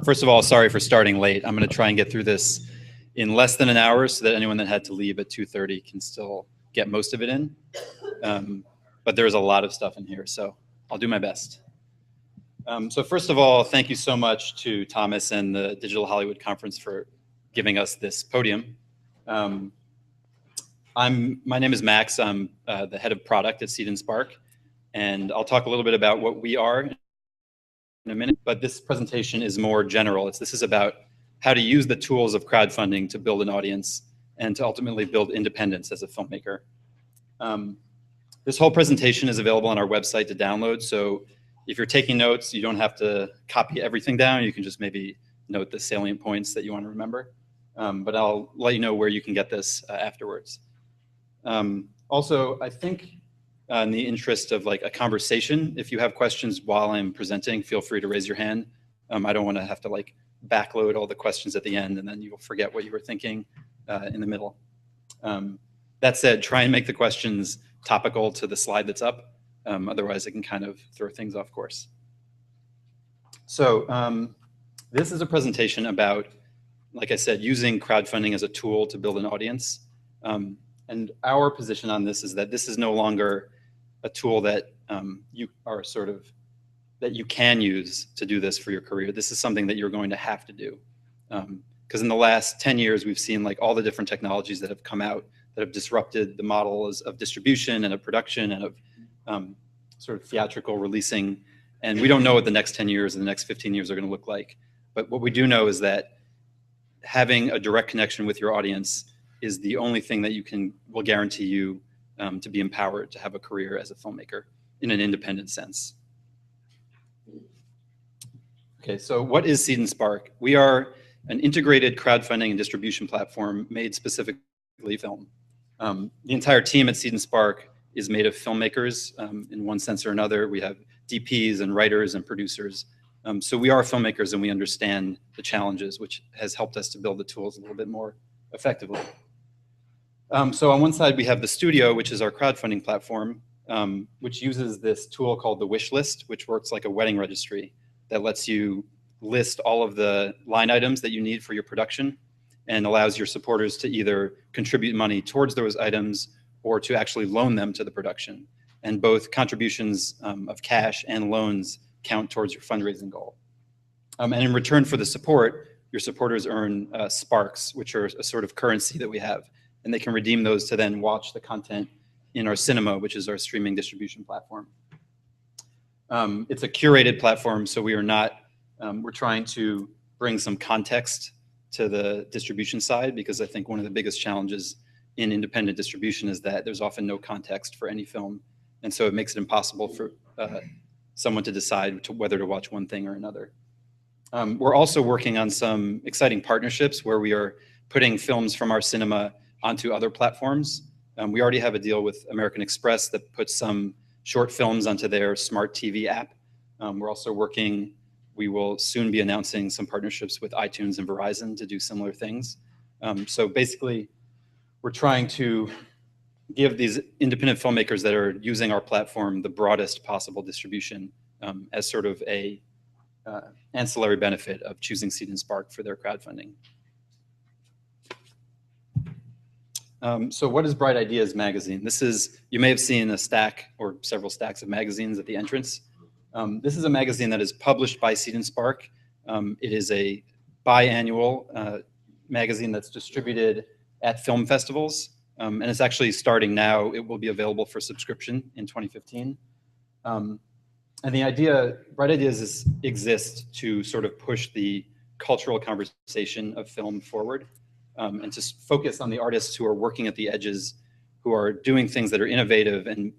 First of all, sorry for starting late. I'm going to try and get through this in less than an hour so that anyone that had to leave at 2:30 can still get most of it in. But there's a lot of stuff in here, so I'll do my best. So first of all, thank you so much to Thomas and the Digital Hollywood Conference for giving us this podium. My name is Max. I'm the head of product at Seed&Spark, and I'll talk a little bit about what we are in a minute, but this presentation is more general. This is about how to use the tools of crowdfunding to build an audience and to ultimately build independence as a filmmaker. This whole presentation is available on our website to download, so if you're taking notes, you don't have to copy everything down. You can just maybe note the salient points that you want to remember. But I'll let you know where you can get this afterwards. Also, I think in the interest of like a conversation, if you have questions while I'm presenting, feel free to raise your hand. I don't want to have to like backload all the questions at the end and then you'll forget what you were thinking in the middle. That said, try and make the questions topical to the slide that's up. Otherwise, it can kind of throw things off course. So this is a presentation about, like I said, using crowdfunding as a tool to build an audience. And our position on this is that this is no longer a tool that you can use to do this for your career. This is something that you're going to have to do. Because in the last 10 years, we've seen like all the different technologies that have come out that have disrupted the models of distribution and of production and of sort of theatrical releasing. And we don't know what the next 10 years and the next 15 years are going to look like. But what we do know is that having a direct connection with your audience is the only thing that will guarantee you to be empowered to have a career as a filmmaker in an independent sense. Okay, so what is Seed&Spark? We are an integrated crowdfunding and distribution platform made specifically for film. The entire team at Seed&Spark is made of filmmakers in one sense or another. We have DPs and writers and producers. So we are filmmakers and we understand the challenges, which has helped us to build the tools a little bit more effectively. So on one side, we have the studio, which is our crowdfunding platform, which uses this tool called the wish list, which works like a wedding registry that lets you list all of the line items that you need for your production and allows your supporters to either contribute money towards those items or to actually loan them to the production. And both contributions of cash and loans count towards your fundraising goal. And in return for the support, your supporters earn sparks, which are a sort of currency that we have. And they can redeem those to then watch the content in our cinema, which is our streaming distribution platform. It's a curated platform, so we are not, we're trying to bring some context to the distribution side, because I think one of the biggest challenges in independent distribution is that there's often no context for any film. And so it makes it impossible for someone to decide whether to watch one thing or another. We're also working on some exciting partnerships where we are putting films from our cinema onto other platforms. We already have a deal with American Express that puts some short films onto their smart TV app. We're also working, we will soon be announcing some partnerships with iTunes and Verizon to do similar things. So basically, we're trying to give these independent filmmakers that are using our platform the broadest possible distribution as sort of a ancillary benefit of choosing Seed&Spark for their crowdfunding. So what is Bright Ideas magazine? This is, you may have seen a stack or several stacks of magazines at the entrance. This is a magazine that is published by Seed&Spark. It is a biannual magazine that's distributed at film festivals. And it's actually starting now. It will be available for subscription in 2015. And the idea, Bright Ideas exists to sort of push the cultural conversation of film forward. And to focus on the artists who are working at the edges, who are doing things that are innovative and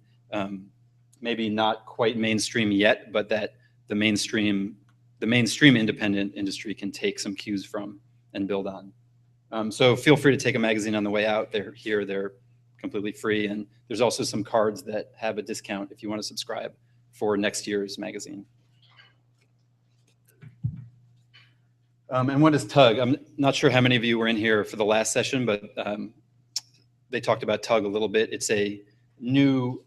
maybe not quite mainstream yet, but that the mainstream independent industry can take some cues from and build on. So feel free to take a magazine on the way out. They're here, they're completely free. And there's also some cards that have a discount if you want to subscribe for next year's magazine. And what is TUG? I'm not sure how many of you were in here for the last session, but they talked about TUG a little bit. It's a new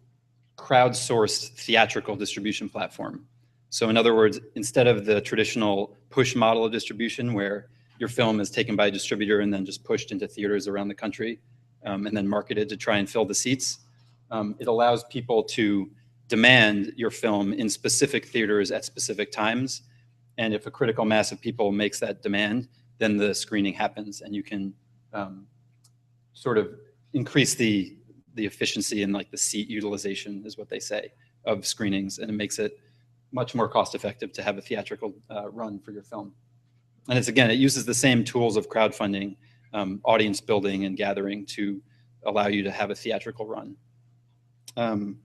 crowdsourced theatrical distribution platform. So in other words, instead of the traditional push model of distribution where your film is taken by a distributor and then just pushed into theaters around the country and then marketed to try and fill the seats, it allows people to demand your film in specific theaters at specific times. And if a critical mass of people makes that demand, then the screening happens and you can sort of increase the efficiency and like the seat utilization is what they say of screenings, and it makes it much more cost effective to have a theatrical run for your film. And it's, again, it uses the same tools of crowdfunding, audience building and gathering to allow you to have a theatrical run. And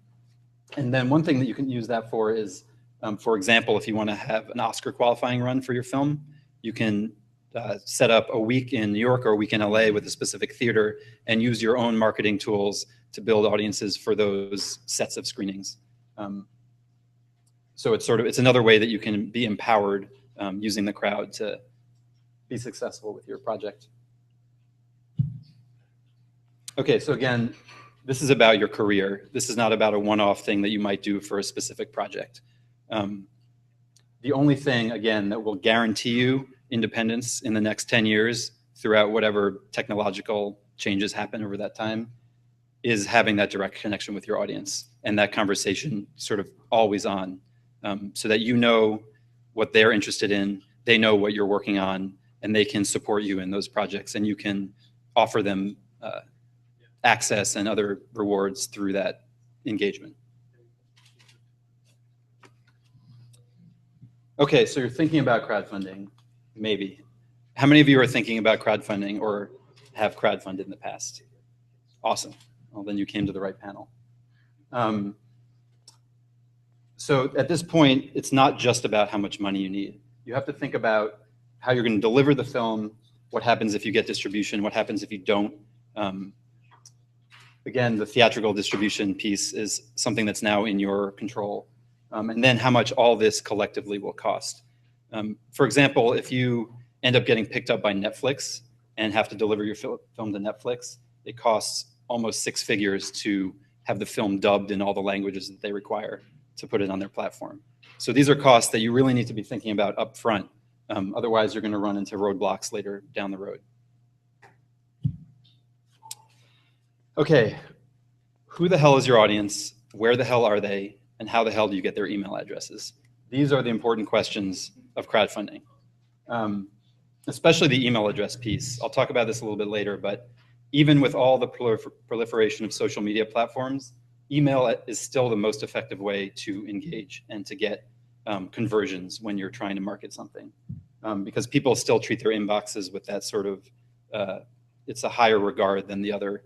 then one thing that you can use that for is, for example, if you want to have an Oscar qualifying run for your film, you can set up a week in New York or a week in LA with a specific theater and use your own marketing tools to build audiences for those sets of screenings. So it's another way that you can be empowered using the crowd to be successful with your project. Okay, so again, this is about your career. This is not about a one-off thing that you might do for a specific project. The only thing, again, that will guarantee you independence in the next 10 years throughout whatever technological changes happen over that time is having that direct connection with your audience and that conversation sort of always on, so that you know what they're interested in, they know what you're working on, and they can support you in those projects, and you can offer them access and other rewards through that engagement. Okay, so you're thinking about crowdfunding, maybe. How many of you are thinking about crowdfunding or have crowdfunded in the past? Awesome. Well, then you came to the right panel. So at this point, it's not just about how much money you need. You have to think about how you're going to deliver the film, what happens if you get distribution, what happens if you don't. Again, the theatrical distribution piece is something that's now in your control. And then how much all this collectively will cost. For example, if you end up getting picked up by Netflix and have to deliver your film to Netflix, it costs almost 6 figures to have the film dubbed in all the languages that they require to put it on their platform. So these are costs that you really need to be thinking about up front. Otherwise, you're going to run into roadblocks later down the road. Okay, who the hell is your audience? Where the hell are they? And how the hell do you get their email addresses? These are the important questions of crowdfunding, especially the email address piece. I'll talk about this a little bit later, but even with all the proliferation of social media platforms, email is still the most effective way to engage and to get conversions when you're trying to market something. Because people still treat their inboxes with that sort of, it's a higher regard than the other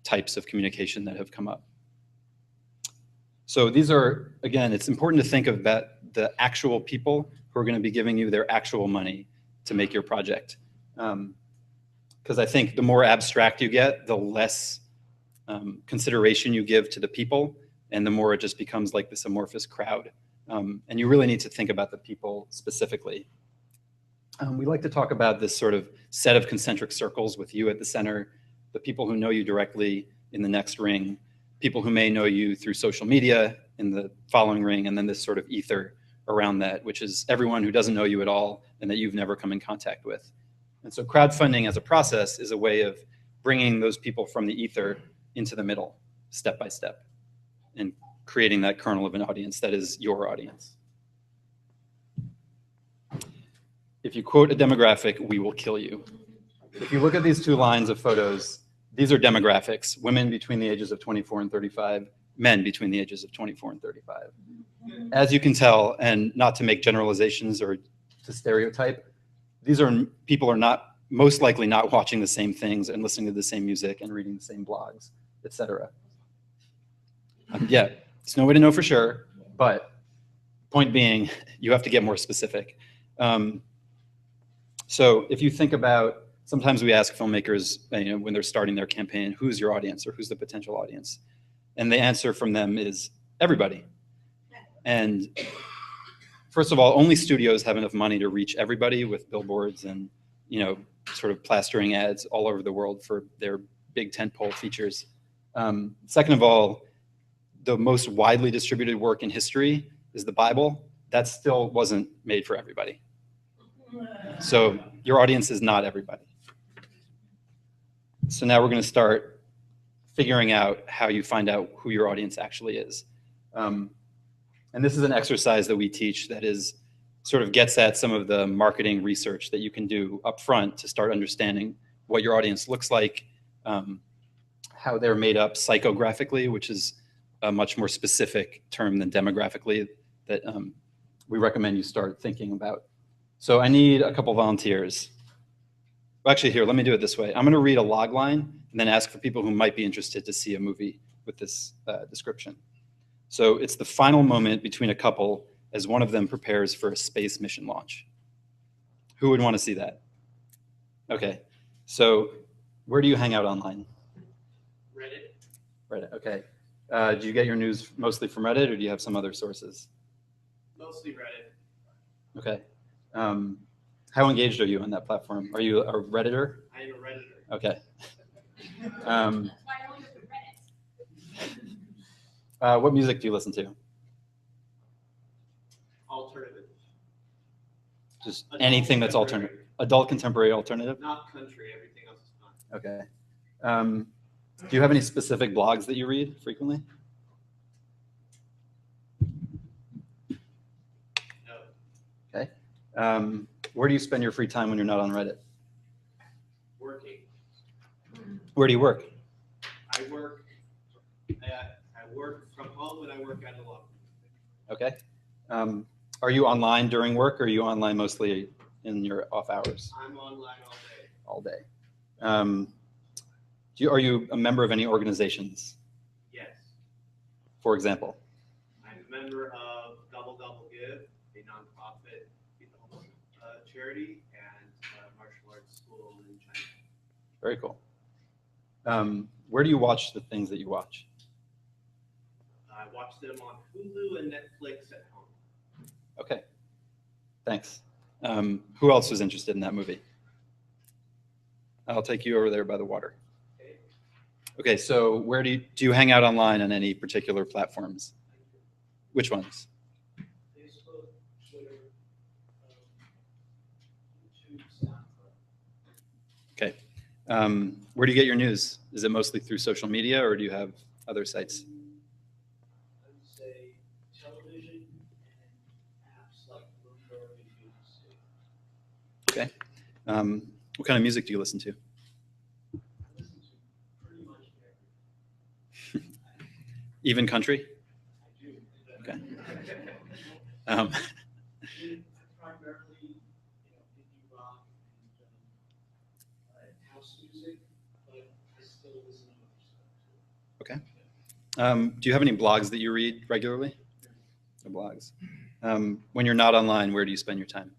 types of communication that have come up. So these are, again, it's important to think about the actual people who are going to be giving you their actual money to make your project. Because I think the more abstract you get, the less consideration you give to the people, and the more it just becomes like this amorphous crowd. And you really need to think about the people specifically. We like to talk about this sort of set of concentric circles with you at the center, the people who know you directly in the next ring, people who may know you through social media in the following ring, and then this sort of ether around that, which is everyone who doesn't know you at all and that you've never come in contact with. And so crowdfunding as a process is a way of bringing those people from the ether into the middle, step by step, and creating that kernel of an audience that is your audience. If you quote a demographic, we will kill you. If you look at these 2 lines of photos, these are demographics: women between the ages of 24 and 35, men between the ages of 24 and 35. As you can tell, and not to make generalizations or to stereotype, these are people are not most likely not watching the same things and listening to the same music and reading the same blogs, etc. Yeah, it's no way to know for sure, but point being, you have to get more specific. So if you think about, sometimes we ask filmmakers, when they're starting their campaign, who's your audience or who's the potential audience? And the answer from them is everybody. And first of all, only studios have enough money to reach everybody with billboards and, sort of plastering ads all over the world for their big tentpole features. Second of all, the most widely distributed work in history is the Bible. that still wasn't made for everybody. So your audience is not everybody. So now we're going to start figuring out how you find out who your audience actually is. And this is an exercise that we teach that is sort of gets at some of the marketing research that you can do up front to start understanding what your audience looks like, how they're made up psychographically, which is a much more specific term than demographically that we recommend you start thinking about. So I need a couple volunteers. Well, actually, here, let me do it this way. I'm going to read a log line and then ask for people who might be interested to see a movie with this description. So it's the final moment between a couple as one of them prepares for a space mission launch. Who would want to see that? Okay. So where do you hang out online? Reddit. Reddit, okay. Do you get your news mostly from Reddit, or do you have some other sources? Mostly Reddit. Okay. How engaged are you on that platform? Are you a Redditor? I am a Redditor. Okay. What music do you listen to? Alternative. Just Adult anything that's alternative. Adult contemporary alternative? Not country. Everything else is fine. Okay. Do you have any specific blogs that you read frequently? No. Okay. Where do you spend your free time when you're not on Reddit? Working. Where do you work? I work from home and I work at a law. Okay. Are you online during work, or are you online mostly in your off hours? I'm online all day. All day. Are you a member of any organizations? Yes. For example? I'm a member of Double Double Give, a nonprofit charity, and a martial arts school in China. Very cool. Where do you watch the things that you watch? I watch them on Hulu and Netflix at home. Okay. Thanks. Who else was interested in that movie? I'll take you over there by the water. Okay, so where do you hang out online on any particular platforms? Which ones? Facebook, Twitter, YouTube, SoundCloud. Okay. Where do you get your news? Is it mostly through social media, or do you have other sites? I would say television and apps like Bloomberg and BBC. Okay. What kind of music do you listen to? I listen to pretty much everything. Even country? I do. Okay. I primarily, indie rock and house music, but I still listen to other stuff too. Okay. Do you have any blogs that you read regularly? No blogs. When you're not online, where do you spend your time?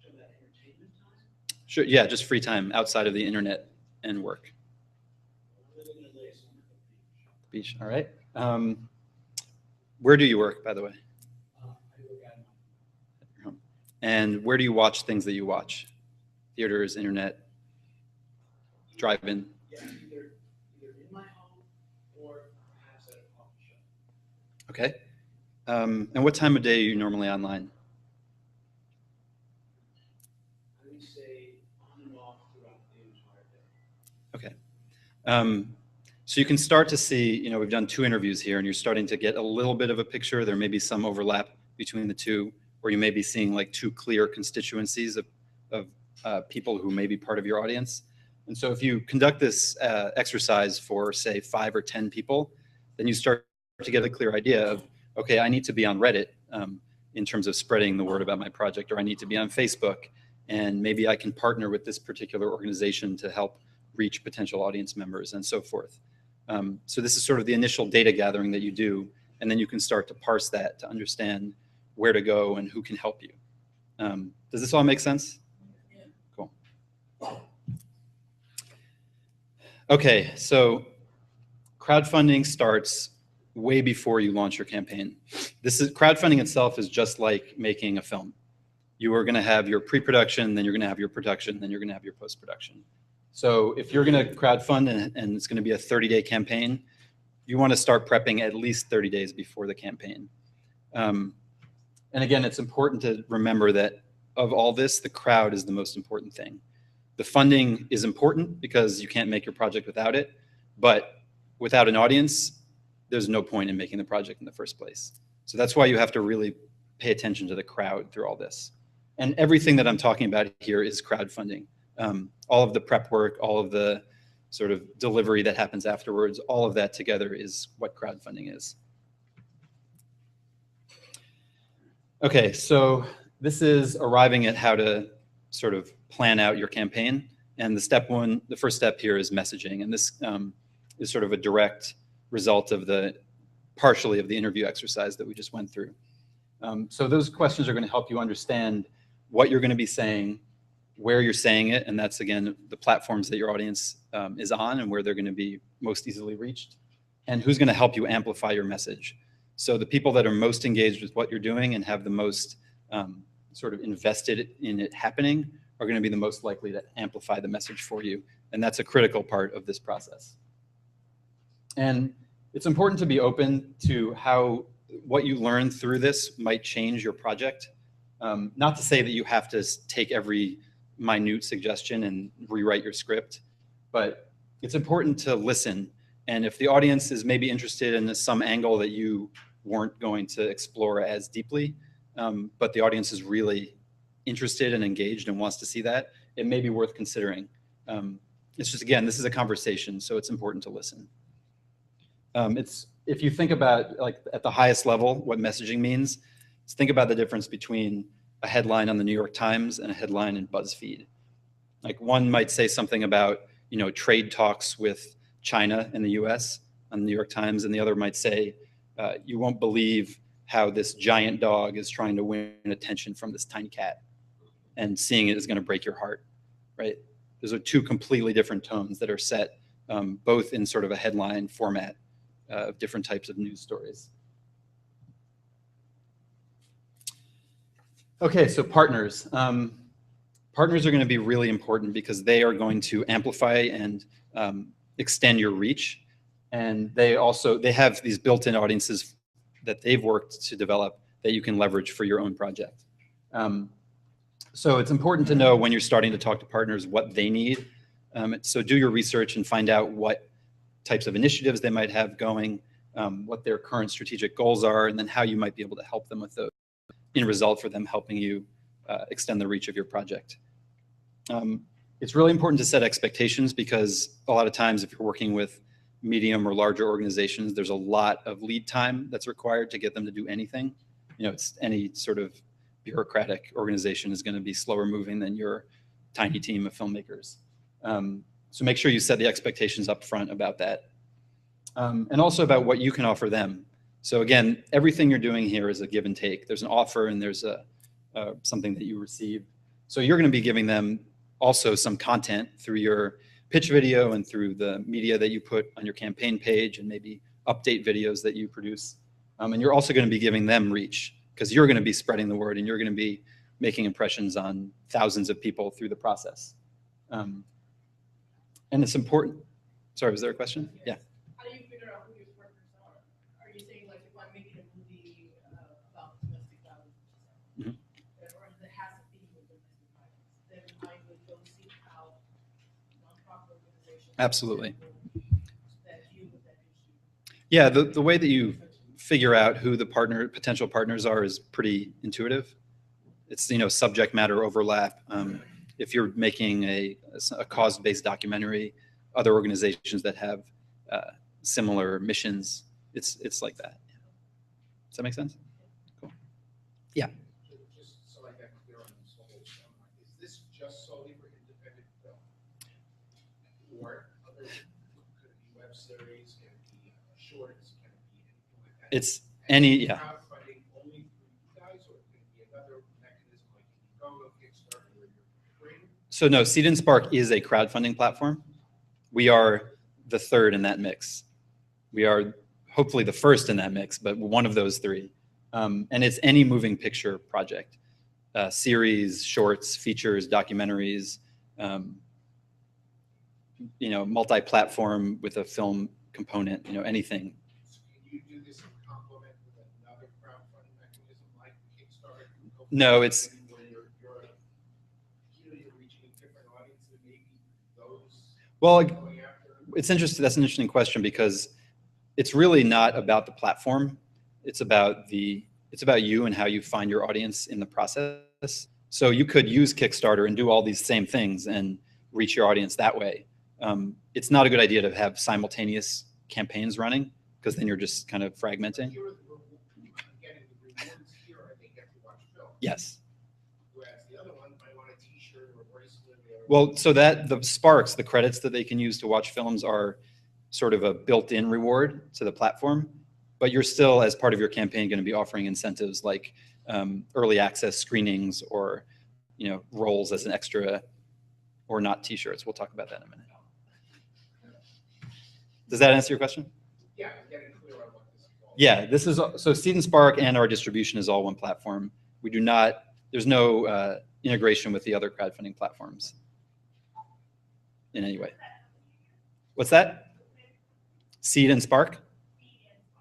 So that entertainment time, Sure. Yeah, just free time outside of the internet and work. I'm living in LA, so I'm at the Beach. beach. All right. Where do you work, by the way? I work at At your home. And where do you watch things that you watch? Theaters, internet, drive-in. either in my home or perhaps at a coffee shop. Okay. And what time of day are you normally online? I would say on and off throughout the entire day. Okay. So you can start to see, we've done 2 interviews here, and you're starting to get a little bit of a picture. There may be some overlap between the two, or you may be seeing like 2 clear constituencies of people who may be part of your audience. And so if you conduct this exercise for, say, 5 or 10 people, then you start to get a clear idea of, okay, I need to be on Reddit in terms of spreading the word about my project, or I need to be on Facebook, and maybe I can partner with this particular organization to help reach potential audience members and so forth. So this is sort of the initial data gathering that you do, and then you can start to parse that to understand where to go and who can help you. Does this all make sense? Yeah. Cool. Okay, so crowdfunding starts way before you launch your campaign. Crowdfunding itself is just like making a film. You are going to have your pre-production, then you're going to have your production, then you're going to have your post-production. So if you're going to crowdfund and it's going to be a 30-day campaign, you want to start prepping at least 30 days before the campaign. And again, it's important to remember that of all this, the crowd is the most important thing. The funding is important because you can't make your project without it, but without an audience, there's no point in making the project in the first place. So that's why you have to really pay attention to the crowd through all this. And everything that I'm talking about here is crowdfunding. All of the prep work, all of the sort of delivery that happens afterwards, all of that together is what crowdfunding is. Okay, so this is arriving at how to sort of plan out your campaign. And the first step here is messaging. And this is sort of a direct result of partially of the interview exercise that we just went through. So those questions are going to help you understand what you're going to be saying, where you're saying it, and that's, again, the platforms that your audience is on and where they're going to be most easily reached, and who's going to help you amplify your message. So the people that are most engaged with what you're doing and have the most sort of invested in it happening are going to be the most likely to amplify the message for you, and that's a critical part of this process. And it's important to be open to how what you learn through this might change your project. Not to say that you have to take every minute suggestion and rewrite your script, but it's important to listen. And if the audience is maybe interested in some angle that you weren't going to explore as deeply, but the audience is really interested and engaged and wants to see that, it may be worth considering. It's just, again, this is a conversation, so it's important to listen. If you think about, like, at the highest level, what messaging means, is think about the difference between a headline on the New York Times and a headline in BuzzFeed. Like, one might say something about, trade talks with China and the US on the New York Times, and the other might say, you won't believe how this giant dog is trying to win attention from this tiny cat, and seeing it is going to break your heart, right? Those are two completely different tones that are set both in sort of a headline format of different types of news stories. Okay, so partners. Partners are going to be really important because they are going to amplify and extend your reach. And they have these built-in audiences that they've worked to develop that you can leverage for your own project. So it's important to know when you're starting to talk to partners what they need. So do your research and find out what types of initiatives they might have going, what their current strategic goals are, and then how you might be able to help them with those in result for them helping you extend the reach of your project. It's really important to set expectations because a lot of times if you're working with medium or larger organizations, there's a lot of lead time that's required to get them to do anything. It's any sort of bureaucratic organization is going to be slower moving than your tiny team of filmmakers. So make sure you set the expectations up front about that. And also about what you can offer them. So again, everything you're doing here is a give and take. There's an offer and there's something that you receive. So you're going to be giving them also some content through your pitch video and through the media that you put on your campaign page and maybe update videos that you produce. And you're also going to be giving them reach because you're going to be spreading the word and you're going to be making impressions on thousands of people through the process. And it's important. Sorry, was there a question? Yeah. How do you figure out who your partners are? Are you saying, like, if I'm making a movie about domestic violence, or it has to be with domestic violence, then I would go see how nonprofit organizations Absolutely. that deal with that issue. Yeah, the way that you figure out who the potential partners are is pretty intuitive. It's, subject matter overlap. If you're making a cause-based documentary, other organizations that have similar missions, it's like that. Does that make sense? Cool. Yeah. Just so I got clear on this whole timeline, is this just solely for independent film? Or other, could it be web series, can it be shorts, can it be anything like that? It's any, yeah. Crowdfunding only through you guys, or can it be another mechanism like Indiegogo, Kickstarter, where you're creating? So no, Seed&Spark is a crowdfunding platform. We are the third in that mix. We are hopefully the first in that mix, but one of those three. And it's any moving picture project, series, shorts, features, documentaries, multi-platform with a film component, anything. So can you do this in complement with another crowdfunding No, it's, Where here you're reaching a different audience than maybe those well, going after? it's interesting. That's an interesting question because it's really not about the platform. It's about you and how you find your audience in the process. So you could use Kickstarter and do all these same things and reach your audience that way. It's not a good idea to have simultaneous campaigns running because then you're just kind of fragmenting. Here, getting the rewards here, or they get to watch film. Yes. Whereas the other one might want a T-shirt or a bracelet. Well, so that the Sparks, the credits that they can use to watch films are sort of a built-in reward to the platform, but you're still, as part of your campaign, going to be offering incentives like early access screenings or, roles as an extra, or not T-shirts. We'll talk about that in a minute. Does that answer your question? Yeah, getting clear on what this is all. Yeah, this is so Seed&Spark and our distribution is all one platform. We do not. There's no integration with the other crowdfunding platforms in any way. What's that? Seed&Spark?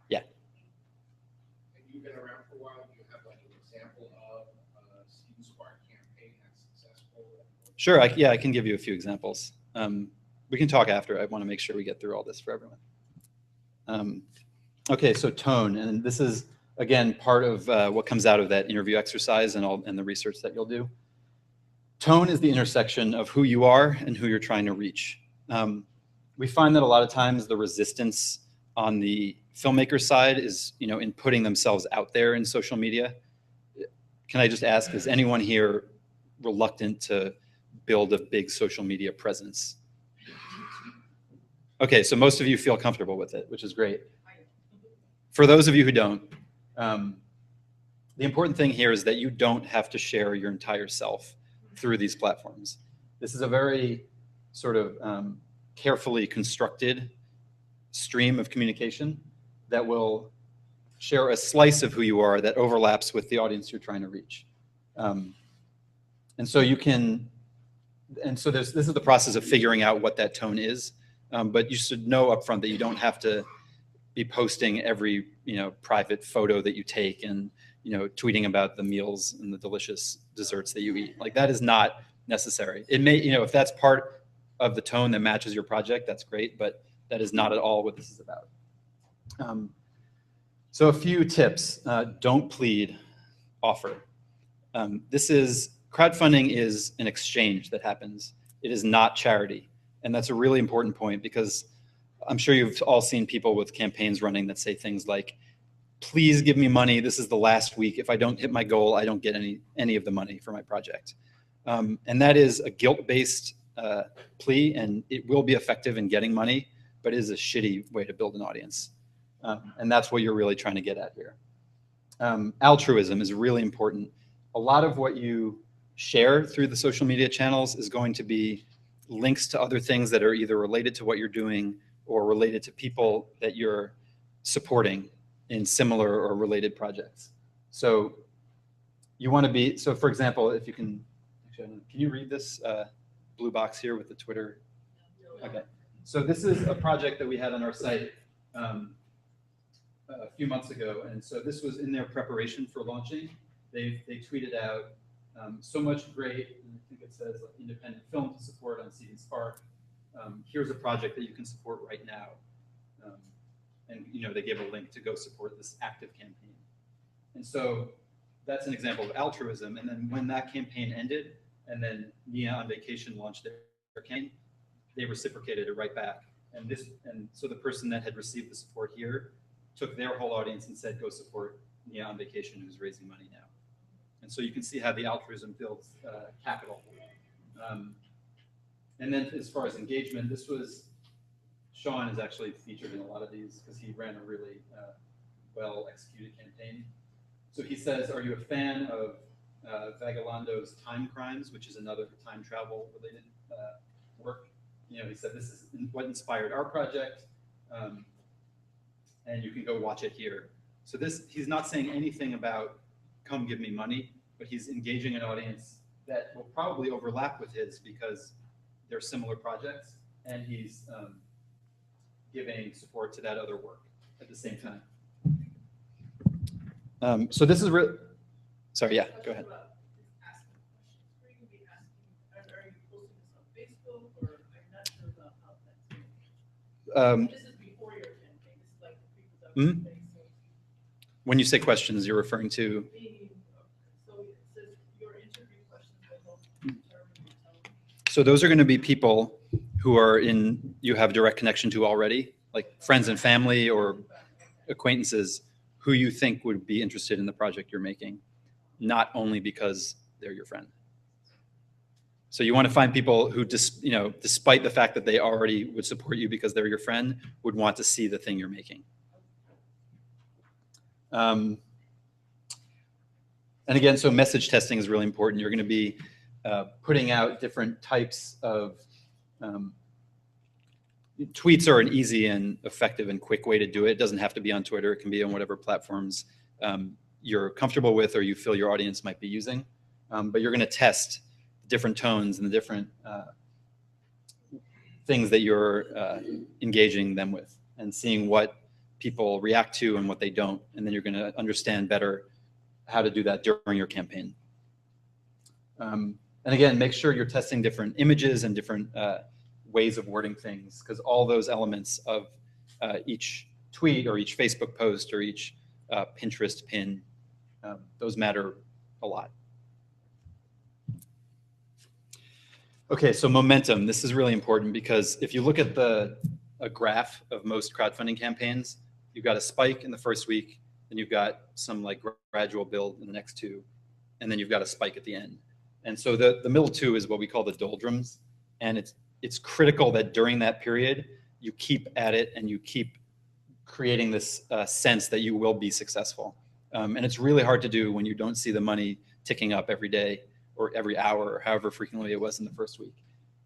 Yeah. And you've been around for a while. Do you have like an example of a Seed&Spark campaign that's successful? Sure. I can give you a few examples. We can talk after. I want to make sure we get through all this for everyone. Okay, so tone, and this is again part of what comes out of that interview exercise and the research that you'll do. Tone is the intersection of who you are and who you're trying to reach. We find that a lot of times the resistance on the filmmaker side is, in putting themselves out there in social media. Can I just ask, is anyone here reluctant to build a big social media presence? Okay, so most of you feel comfortable with it, which is great. For those of you who don't, the important thing here is that you don't have to share your entire self through these platforms. This is a very sort of carefully constructed stream of communication that will share a slice of who you are that overlaps with the audience you're trying to reach. And so this is the process of figuring out what that tone is. But you should know upfront that you don't have to be posting every private photo that you take and tweeting about the meals and the delicious desserts that you eat. Like, that is not necessary. It may, if that's part of the tone that matches your project, that's great, but that is not at all what this is about. So a few tips. Don't plead, offer. Crowdfunding is an exchange that happens. It is not charity. And that's a really important point because I'm sure you've all seen people with campaigns running that say things like, please give me money. This is the last week. If I don't hit my goal, I don't get any of the money for my project. And that is a guilt-based plea, and it will be effective in getting money, but it is a shitty way to build an audience. And that's what you're really trying to get at here. Altruism is really important. A lot of what you share through the social media channels is going to be links to other things that are either related to what you're doing or related to people that you're supporting in similar or related projects. So you want to be, so for example, if you can you read this blue box here with the Twitter? Okay. So this is a project that we had on our site a few months ago. And so this was in their preparation for launching. They tweeted out, so much great, and I think it says like, independent film to support on Seed&Spark. Here's a project that you can support right now. And they gave a link to go support this active campaign. And so that's an example of altruism. And then when that campaign ended, and then Nia on Vacation launched their campaign, they reciprocated it right back. And so the person that had received the support here took their whole audience and said, go support Nia on Vacation, who's raising money now. And so you can see how the altruism builds capital. And then as far as engagement, Sean is actually featured in a lot of these because he ran a really well-executed campaign. So he says, are you a fan of Vagalando's Time Crimes, which is another time travel related work? He said, this is what inspired our project. And you can go watch it here. So he's not saying anything about come give me money, but he's engaging an audience that will probably overlap with his because they're similar projects, and he's giving support to that other work at the same time. So this is Sorry, yeah, go ahead. Are you posting this on Facebook, or I'm not sure about how that's going? This is before your campaign, this is like the pre-production phase. So When you say questions, you're referring to? meaning, so it says your interview questions will help determine your tone. So those are going to be people who are you have direct connection to already, like friends and family or acquaintances who you think would be interested in the project you're making, not only because they're your friend. So you want to find people who, despite the fact that they already would support you because they're your friend, would want to see the thing you're making. And again, so message testing is really important. You're going to be putting out different types of tweets are an easy and effective and quick way to do it. It doesn't have to be on Twitter. It can be on whatever platforms you're comfortable with or you feel your audience might be using. But you're going to test different tones and the different things that you're engaging them with and seeing what people react to and what they don't. And then you're going to understand better how to do that during your campaign. And again, make sure you're testing different images and different ways of wording things, because all those elements of each tweet or each Facebook post or each Pinterest pin, those matter a lot. Okay, so momentum. This is really important because if you look at a graph of most crowdfunding campaigns, you've got a spike in the first week, then you've got some like gradual build in the next two, and then you've got a spike at the end. And so the middle two is what we call the doldrums, and it's critical that during that period you keep at it and you keep creating this sense that you will be successful. And it's really hard to do when you don't see the money ticking up every day or every hour or however frequently it was in the first week.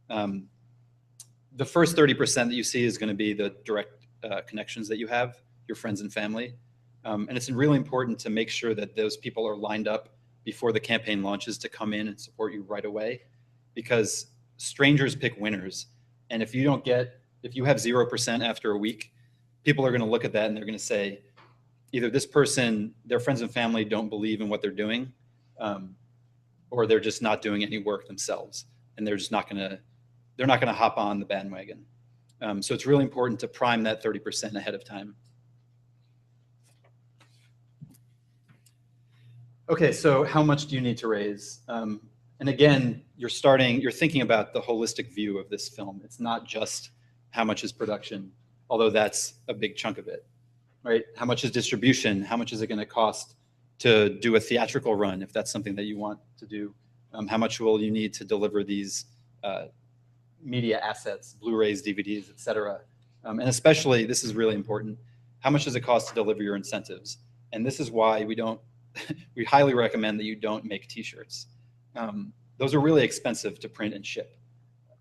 The first 30% that you see is going to be the direct connections that you have, your friends and family. And it's really important to make sure that those people are lined up before the campaign launches to come in and support you right away, because strangers pick winners. And if you have 0% after a week, people are going to look at that and they're going to say, either this person, their friends and family don't believe in what they're doing, or they're just not doing any work themselves, and they're not going to hop on the bandwagon. So it's really important to prime that 30% ahead of time. Okay, so how much do you need to raise? And again, you're thinking about the holistic view of this film. It's not just how much is production, although that's a big chunk of it, right? How much is distribution? How much is it going to cost to do a theatrical run, if that's something that you want to do? How much will you need to deliver these media assets, Blu-rays, DVDs, et cetera? And especially, this is really important, how much does it cost to deliver your incentives? And this is why we highly recommend that you don't make t-shirts. Those are really expensive to print and ship.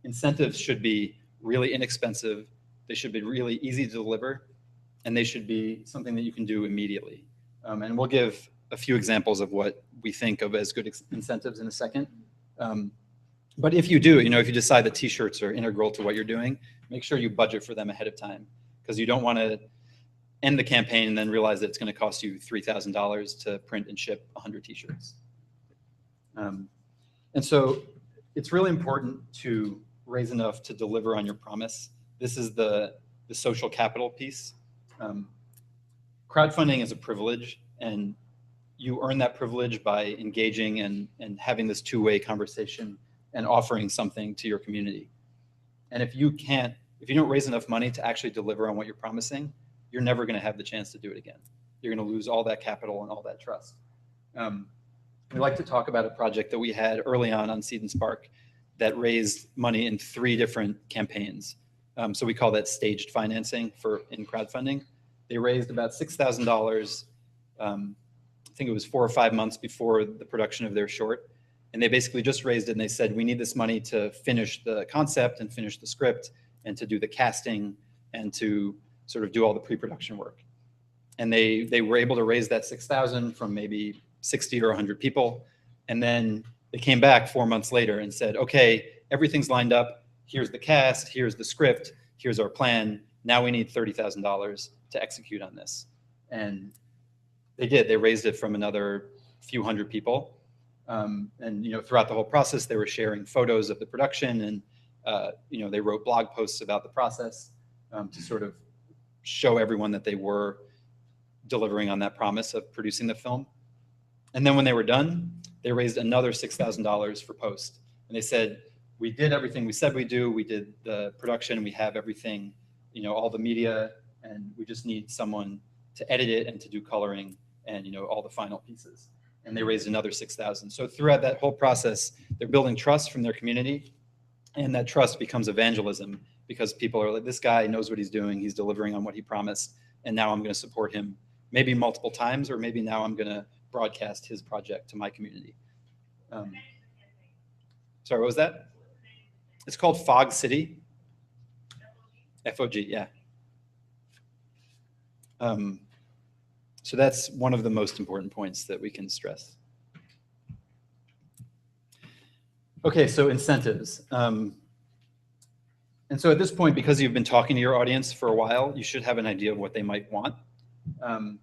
Incentives should be really inexpensive. They should be really easy to deliver, and they should be something that you can do immediately. And we'll give a few examples of what we think of as good incentives in a second. But if you do, if you decide that t-shirts are integral to what you're doing, make sure you budget for them ahead of time, because you don't want to end the campaign and then realize that it's going to cost you $3,000 to print and ship 100 t-shirts. And so it's really important to raise enough to deliver on your promise. This is the social capital piece. Crowdfunding is a privilege, and you earn that privilege by engaging and having this two-way conversation and offering something to your community. And if you don't raise enough money to actually deliver on what you're promising, you're never going to have the chance to do it again. You're going to lose all that capital and all that trust. We like to talk about a project that we had early on Seed&Spark that raised money in 3 different campaigns. So we call that staged financing in crowdfunding. They raised about $6,000, I think it was 4 or 5 months before the production of their short. And they basically just raised it and they said, we need this money to finish the concept and finish the script and to do the casting and to sort of do all the pre-production work. And they were able to raise that $6,000 from maybe 60 or 100 people. And then they came back 4 months later and said, okay, everything's lined up. Here's the cast, here's the script, here's our plan. Now we need $30,000 to execute on this. And they did. They raised it from another few hundred people. And throughout the whole process, they were sharing photos of the production, and they wrote blog posts about the process to sort of show everyone that they were delivering on that promise of producing the film. And then when they were done, they raised another $6,000 for post. And they said, we did everything we said we do. We did the production. We have everything, all the media, and we just need someone to edit it and to do coloring and, all the final pieces. And they raised another $6,000. So throughout that whole process, they're building trust from their community, and that trust becomes evangelism because people are like, this guy knows what he's doing. He's delivering on what he promised. And now I'm going to support him maybe multiple times, or maybe now I'm going to broadcast his project to my community. Sorry, what was that? It's called Fog City. FOG, yeah. So that's one of the most important points that we can stress. Okay, so incentives. And so at this point, because you've been talking to your audience for a while, you should have an idea of what they might want. And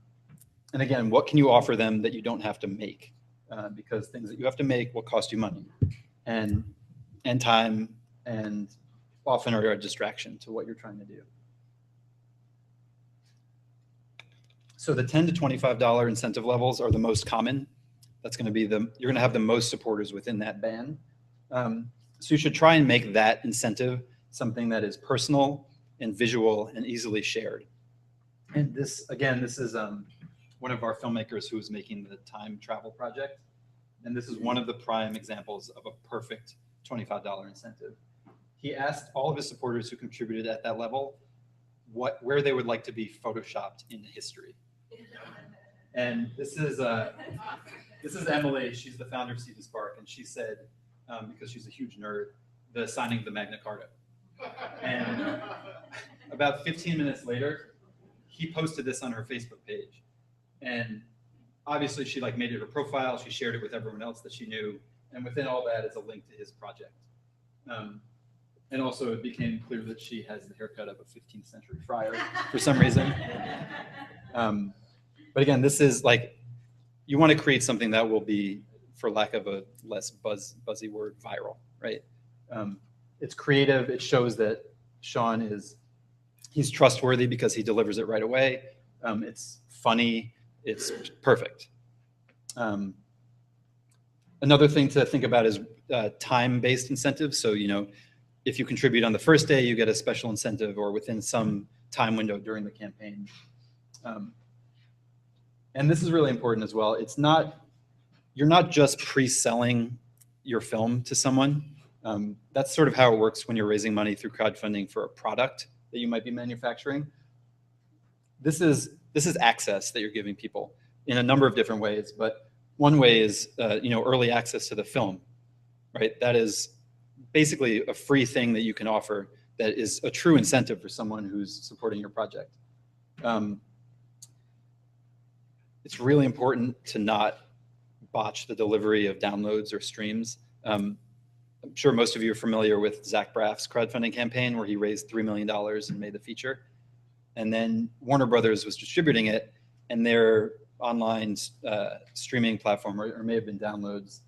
again, what can you offer them that you don't have to make? Because things that you have to make will cost you money and time, and often are a distraction to what you're trying to do. So the $10 to $25 incentive levels are the most common. That's going to be you're going to have the most supporters within that band. So you should try and make that incentive something that is personal and visual and easily shared. And this, again, this is one of our filmmakers who is making the time travel project. And this is one of the prime examples of a perfect $25 incentive. He asked all of his supporters who contributed at that level where they would like to be photoshopped in history. And this is Emily. She's the founder of Seed&Spark, and she said, because she's a huge nerd, the signing of the Magna Carta. And about 15 minutes later, he posted this on her Facebook page. And obviously she made it her profile. She shared it with everyone else that she knew. And within all that is a link to his project. And also it became clear that she has the haircut of a 15th century friar for some reason. But again, this is you want to create something that will be, for lack of a less buzzy word, viral, right? It's creative. It shows that Sean he's trustworthy because he delivers it right away. It's funny. It's perfect. Another thing to think about is time-based incentives. So, if you contribute on the first day, you get a special incentive, or within some time window during the campaign. And this is really important as well. You're not just pre-selling your film to someone. That's sort of how it works when you're raising money through crowdfunding for a product that you might be manufacturing. This is access that you're giving people in a number of different ways, but one way is early access to the film, right? That is basically a free thing that you can offer that is a true incentive for someone who's supporting your project. It's really important to not botch the delivery of downloads or streams. I'm sure most of you are familiar with Zach Braff's crowdfunding campaign, where he raised $3 million and made the feature. And then Warner Brothers was distributing it, and their online streaming platform, or may have been downloads,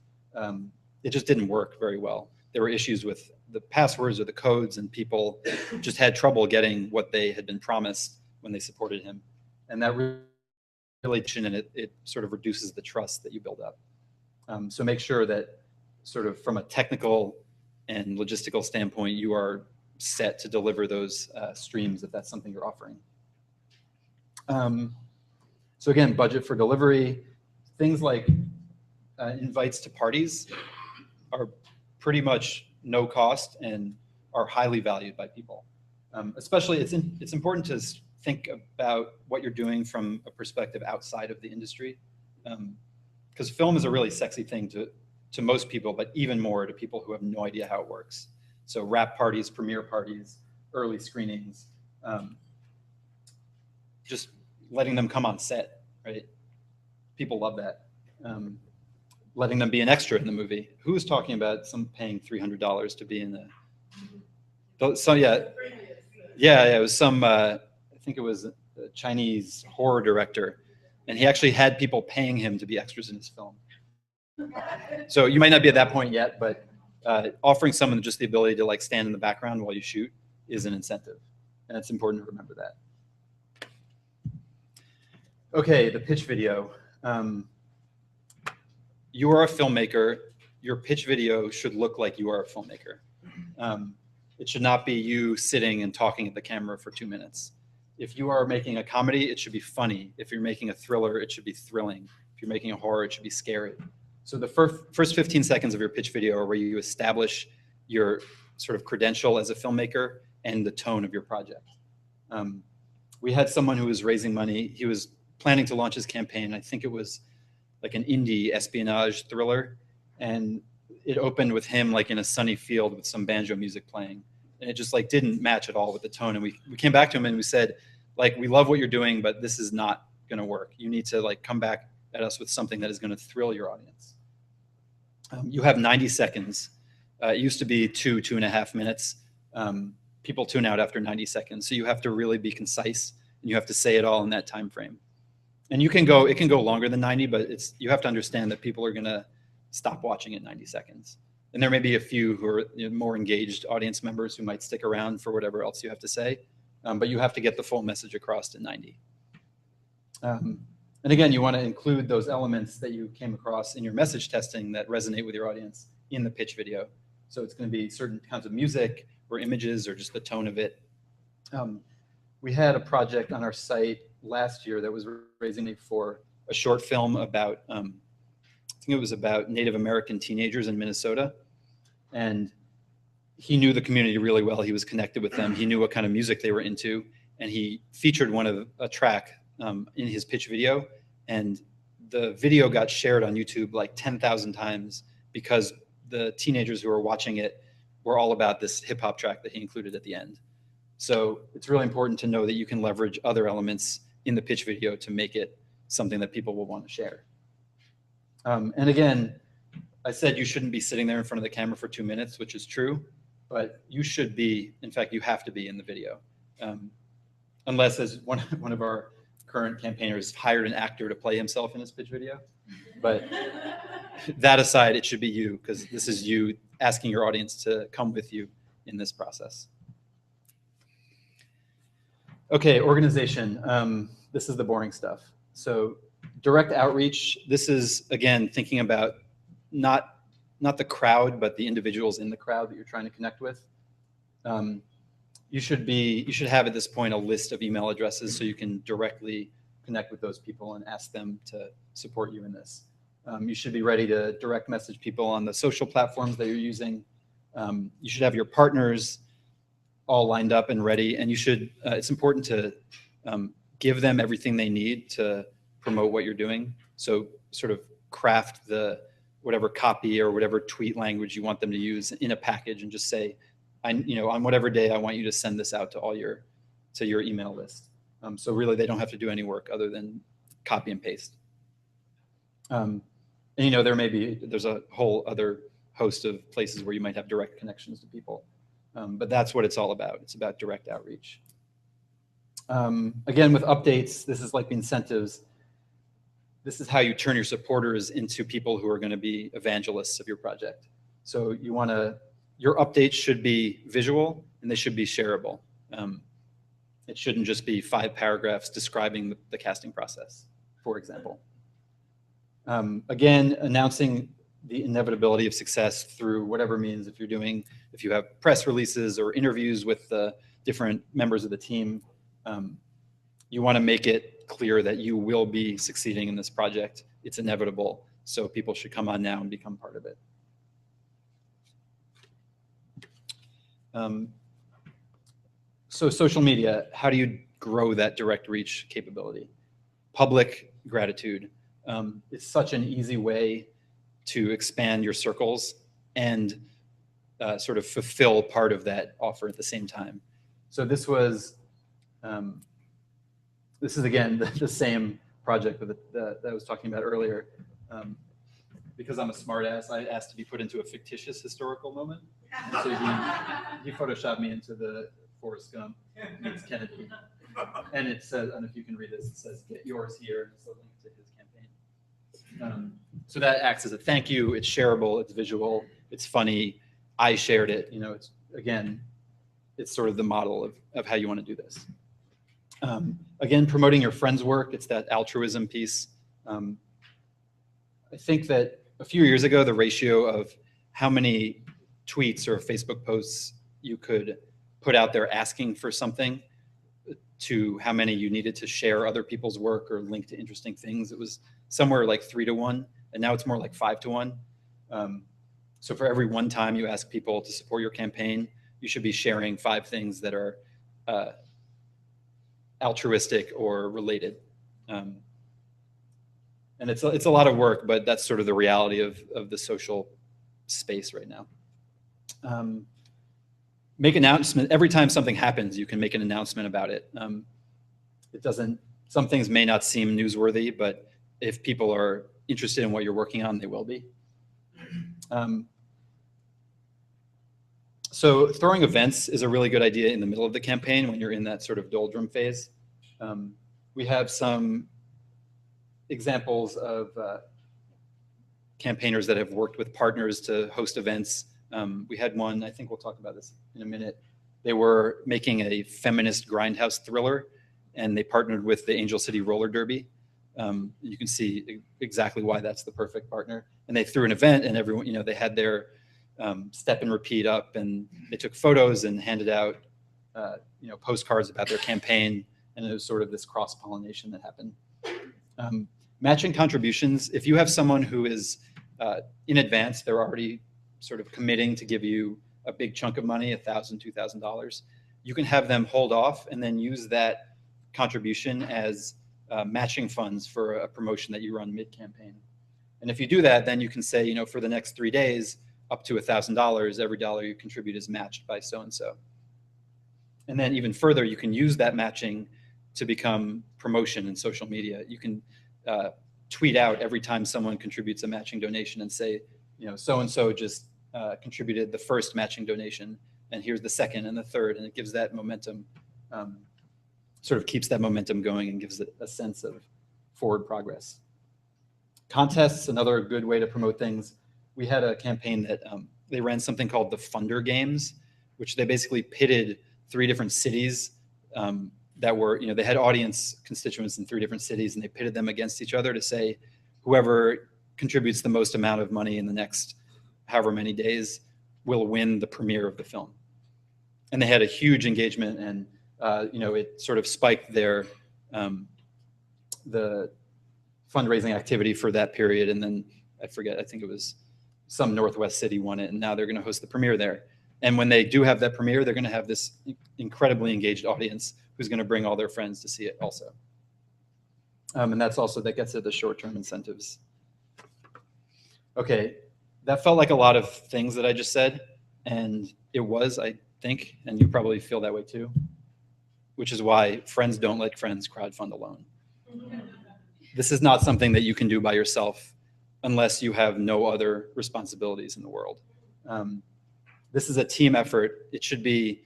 it just didn't work very well. There were issues with the passwords or the codes, and people just had trouble getting what they had been promised when they supported him. And that really, and it sort of reduces the trust that you build up. So make sure that sort of from a technical and logistical standpoint, you are set to deliver those streams if that's something you're offering. So again, budget for delivery. Things like invites to parties are pretty much no cost and are highly valued by people. Especially, it's important to think about what you're doing from a perspective outside of the industry. Because film is a really sexy thing to most people, but even more to people who have no idea how it works. So wrap parties, premiere parties, early screenings, just letting them come on set, right? People love that. Letting them be an extra in the movie. Who was talking about paying $300 to be in the? So yeah, it was some. I think it was a Chinese horror director, And he actually had people paying him to be extras in his film. So you might not be at that point yet, but offering someone just the ability to like stand in the background while you shoot is an incentive. And it's important to remember that. Okay, the pitch video. You are a filmmaker. Your pitch video should look like you are a filmmaker. It should not be you sitting and talking at the camera for 2 minutes. If you are making a comedy, it should be funny. If you're making a thriller, it should be thrilling. If you're making a horror, it should be scary. So the first 15 seconds of your pitch video are where you establish your sort of credential as a filmmaker and the tone of your project. We had someone who was raising money. He was planning to launch his campaign. I think it was like an indie espionage thriller. And it opened with him like in a sunny field with some banjo music playing. And it just like didn't match at all with the tone. And we came back to him and we said, like, we love what you're doing, but this is not gonna work. You need to like come back at us with something that is gonna thrill your audience. You have 90 seconds. It used to be 2.5 minutes. People tune out after 90 seconds. So you have to really be concise and you have to say it all in that time frame. And it can go longer than 90, but you have to understand that people are gonna stop watching at 90 seconds. And there may be a few who are more engaged audience members who might stick around for whatever else you have to say, but you have to get the full message across in 90. And again, you want to include those elements that you came across in your message testing that resonate with your audience in the pitch video. So it's going to be certain kinds of music or images or just the tone of it. We had a project on our site last year that was raising money for a short film about, I think it was about Native American teenagers in Minnesota. And he knew the community really well. He was connected with them. He knew what kind of music they were into. And he featured a track in his pitch video. And the video got shared on YouTube like 10,000 times because the teenagers who were watching it were all about this hip hop track that he included at the end. So it's really important to know that you can leverage other elements in the pitch video to make it something that people will want to share. And again, I said you shouldn't be sitting there in front of the camera for 2 minutes, which is true, but you should be, in fact, you have to be in the video. Unless, as one of our current campaigners hired an actor to play himself in his pitch video. But that aside, it should be you, because this is you asking your audience to come with you in this process. Okay, organization. This is the boring stuff. So direct outreach, this is, again, thinking about not the crowd, but the individuals in the crowd that you're trying to connect with. You should have at this point a list of email addresses so you can directly connect with those people and ask them to support you in this. You should be ready to direct message people on the social platforms that you're using. You should have your partners all lined up and ready, and you should, it's important to give them everything they need to promote what you're doing. So sort of craft whatever copy or whatever tweet language you want them to use in a package and just say, on whatever day I want you to send this out to your email list. So really they don't have to do any work other than copy and paste. And there's a whole other host of places where you might have direct connections to people. But that's what it's all about. It's about direct outreach. Again, with updates, this is like the incentives. This is how you turn your supporters into people who are going to be evangelists of your project. So your updates should be visual and they should be shareable. It shouldn't just be 5 paragraphs describing the casting process, for example. Again, announcing the inevitability of success through whatever means, if you have press releases or interviews with the different members of the team, you want to make it clear that you will be succeeding in this project. It's inevitable, so people should come on now and become part of it. So social media, how do you grow that direct reach capability? Public gratitude. It's such an easy way to expand your circles and sort of fulfill part of that offer at the same time. So this is again the same project that I was talking about earlier. Because I'm a smartass, I asked to be put into a fictitious historical moment. So he photoshopped me into the Forrest Gump meets Kennedy. And it says, I don't know if you can read this, it says, "Get yours here." It's a link to his campaign. So that acts as a thank you. It's shareable, it's visual, it's funny. I shared it. You know, it's, again, it's sort of the model of how you want to do this. Again, promoting your friend's work. It's that altruism piece. I think that a few years ago, the ratio of how many tweets or Facebook posts you could put out there asking for something to how many you needed to share other people's work or link to interesting things, it was somewhere like 3 to 1, and now it's more like 5 to 1. So for every one time you ask people to support your campaign, you should be sharing 5 things that are altruistic or related. And it's a lot of work, but that's sort of the reality of the social space right now. Make announcement. Every time something happens, you can make an announcement about it. It doesn't, some things may not seem newsworthy, but if people are interested in what you're working on, they will be. So throwing events is a really good idea in the middle of the campaign when you're in that sort of doldrum phase. We have some examples of campaigners that have worked with partners to host events. We had one, I think we'll talk about this in a minute. They were making a feminist grindhouse thriller, and they partnered with the Angel City Roller Derby. You can see exactly why that's the perfect partner. And they threw an event, and everyone, you know, they had their step and repeat up, and they took photos and handed out, you know, postcards about their campaign, and it was sort of this cross-pollination that happened. Matching contributions. If you have someone who is in advance, they're already sort of committing to give you a big chunk of money, $1,000, $2,000, you can have them hold off and then use that contribution as matching funds for a promotion that you run mid-campaign. And if you do that, then you can say, you know, for the next 3 days, up to $1,000, every dollar you contribute is matched by so-and-so. And then even further, you can use that matching to become promotion in social media. You can tweet out every time someone contributes a matching donation and say, you know, so-and-so just contributed the first matching donation, and here's the second and the third, and it gives that momentum, sort of keeps that momentum going and gives it a sense of forward progress. Contests, another good way to promote things. We had a campaign that they ran something called the Funder Games, which they basically pitted 3 different cities that were, you know, they had audience constituents in 3 different cities, and they pitted them against each other to say, whoever contributes the most amount of money in the next however many days will win the premiere of the film. And they had a huge engagement, and you know, it sort of spiked their the fundraising activity for that period. And then I forget, I think it was some Northwest city won it, and now they're going to host the premiere there. And when they do have that premiere, they're going to have this incredibly engaged audience who's going to bring all their friends to see it also. And that's also, that gets at the short-term incentives. Okay, that felt like a lot of things that I just said, and it was, I think, and you probably feel that way too, which is why friends don't let friends crowdfund alone. This is not something that you can do by yourself unless you have no other responsibilities in the world. This is a team effort. It should be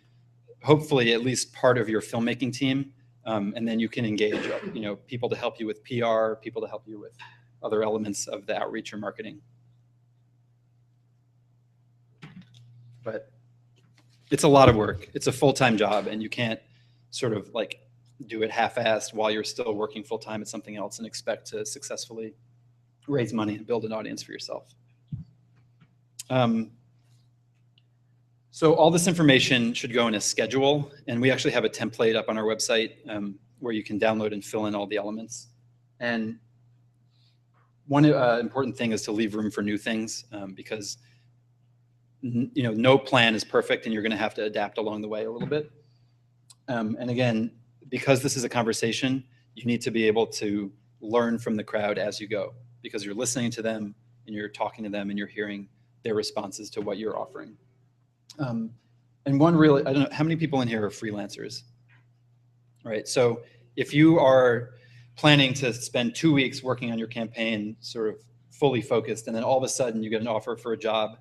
hopefully at least part of your filmmaking team, and then you can engage, you know, people to help you with PR, people to help you with other elements of the outreach or marketing. But it's a lot of work. It's a full-time job, and you can't sort of like do it half-assed while you're still working full-time at something else and expect to successfully raise money and build an audience for yourself. So all this information should go in a schedule, and we actually have a template up on our website where you can download and fill in all the elements. And one important thing is to leave room for new things, because you know, no plan is perfect, and you're going to have to adapt along the way a little bit. And again, because this is a conversation, you need to be able to learn from the crowd as you go, because you're listening to them and you're talking to them and you're hearing their responses to what you're offering. And one really, I don't know, how many people in here are freelancers? Right, so if you are planning to spend 2 weeks working on your campaign, sort of fully focused, and then all of a sudden you get an offer for a job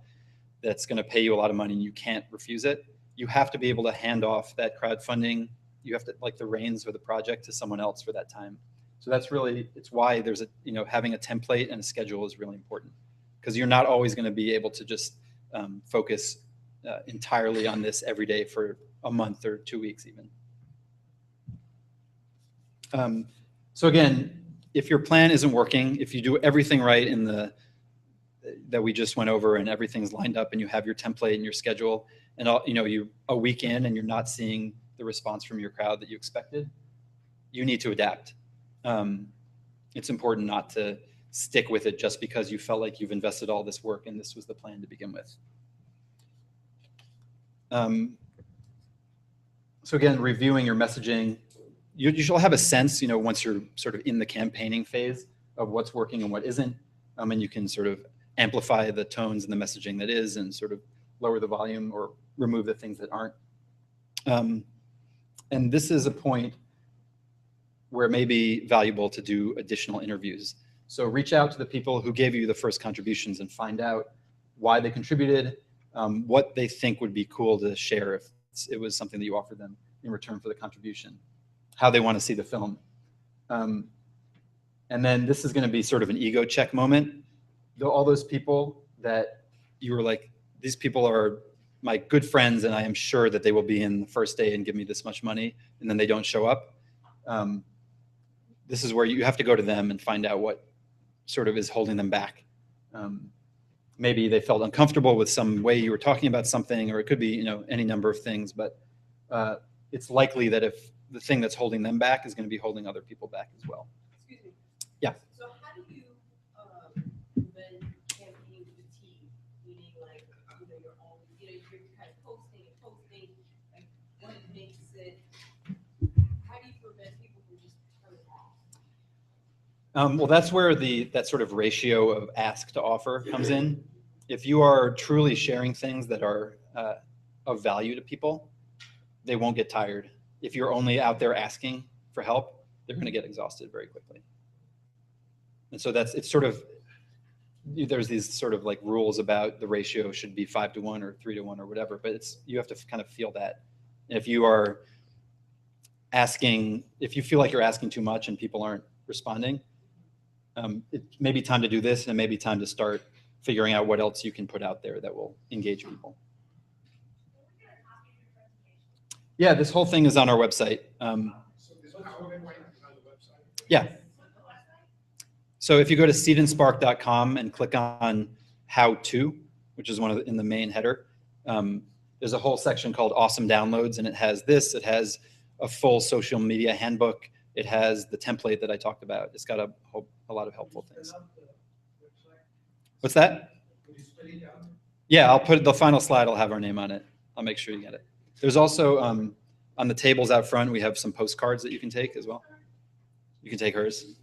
that's going to pay you a lot of money and you can't refuse it, you have to be able to hand off that crowdfunding you have to like the reins of the project to someone else for that time. So that's really, it's why there's a, having a template and a schedule is really important, because you're not always going to be able to just focus entirely on this every day for a month or 2 weeks even. So again, if your plan isn't working, if you do everything right in that we just went over and everything's lined up and you have your template and your schedule and you a week in and you're not seeing the response from your crowd that you expected, you need to adapt. It's important not to stick with it just because you felt like you've invested all this work and this was the plan to begin with. So again, reviewing your messaging, you should have a sense, once you're sort of in the campaigning phase of what's working and what isn't, and you can sort of amplify the tones and the messaging that is and sort of lower the volume or remove the things that aren't. And this is a point where it may be valuable to do additional interviews. So reach out to the people who gave you the first contributions and find out why they contributed, what they think would be cool to share if it was something that you offered them in return for the contribution, how they want to see the film. And then this is going to be sort of an ego check moment. All those people that you were like, these people are my good friends and I am sure that they will be in the first day and give me this much money, and then they don't show up. This is where you have to go to them and find out what sort of is holding them back. Maybe they felt uncomfortable with some way you were talking about something, or it could be any number of things, but it's likely that if the thing that's holding them back is going to be holding other people back as well. Excuse me. Yeah. So how do you prevent campaigning fatigue? Meaning like, you're always, you're kind of posting, like what makes it, how do you prevent people from just turning off? Well, that's where that sort of ratio of ask to offer comes in. If you are truly sharing things that are of value to people, they won't get tired. If you're only out there asking for help, they're going to get exhausted very quickly. And so it's sort of, there's these sort of like rules about the ratio should be 5 to 1 or 3 to 1 or whatever, but you have to kind of feel that. And if you are asking, if you feel like you're asking too much and people aren't responding, it may be time to do this, and it may be time to start figuring out what else you can put out there that will engage people. Yeah, this whole thing is on our website. So this PowerPoint is on the website? Yeah. So if you go to seedandspark.com and click on How To, which is in the main header, there's a whole section called Awesome Downloads, and it has this. It has a full social media handbook. It has the template that I talked about. It's got a lot of helpful things. What's that? Yeah, I'll put the final slide. I'll have our name on it. I'll make sure you get it. There's also on the tables out front, we have some postcards that you can take as well. You can take hers.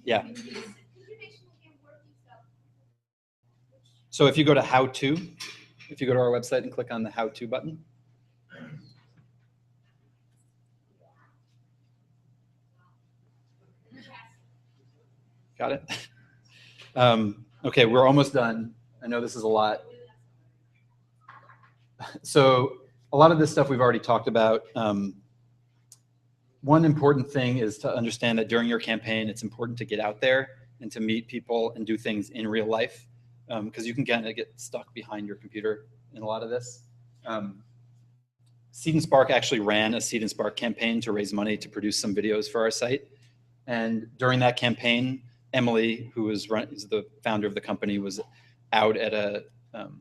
Yeah. So if you go to How To, if you go to our website and click on the How To button. Got it? Okay, we're almost done. I know this is a lot. So a lot of this stuff we've already talked about. One important thing is to understand that during your campaign, it's important to get out there and to meet people and do things in real life, because you can kind of get stuck behind your computer in a lot of this. Seed&Spark actually ran a Seed&Spark campaign to raise money to produce some videos for our site. And during that campaign, Emily, who is the founder of the company, was out at an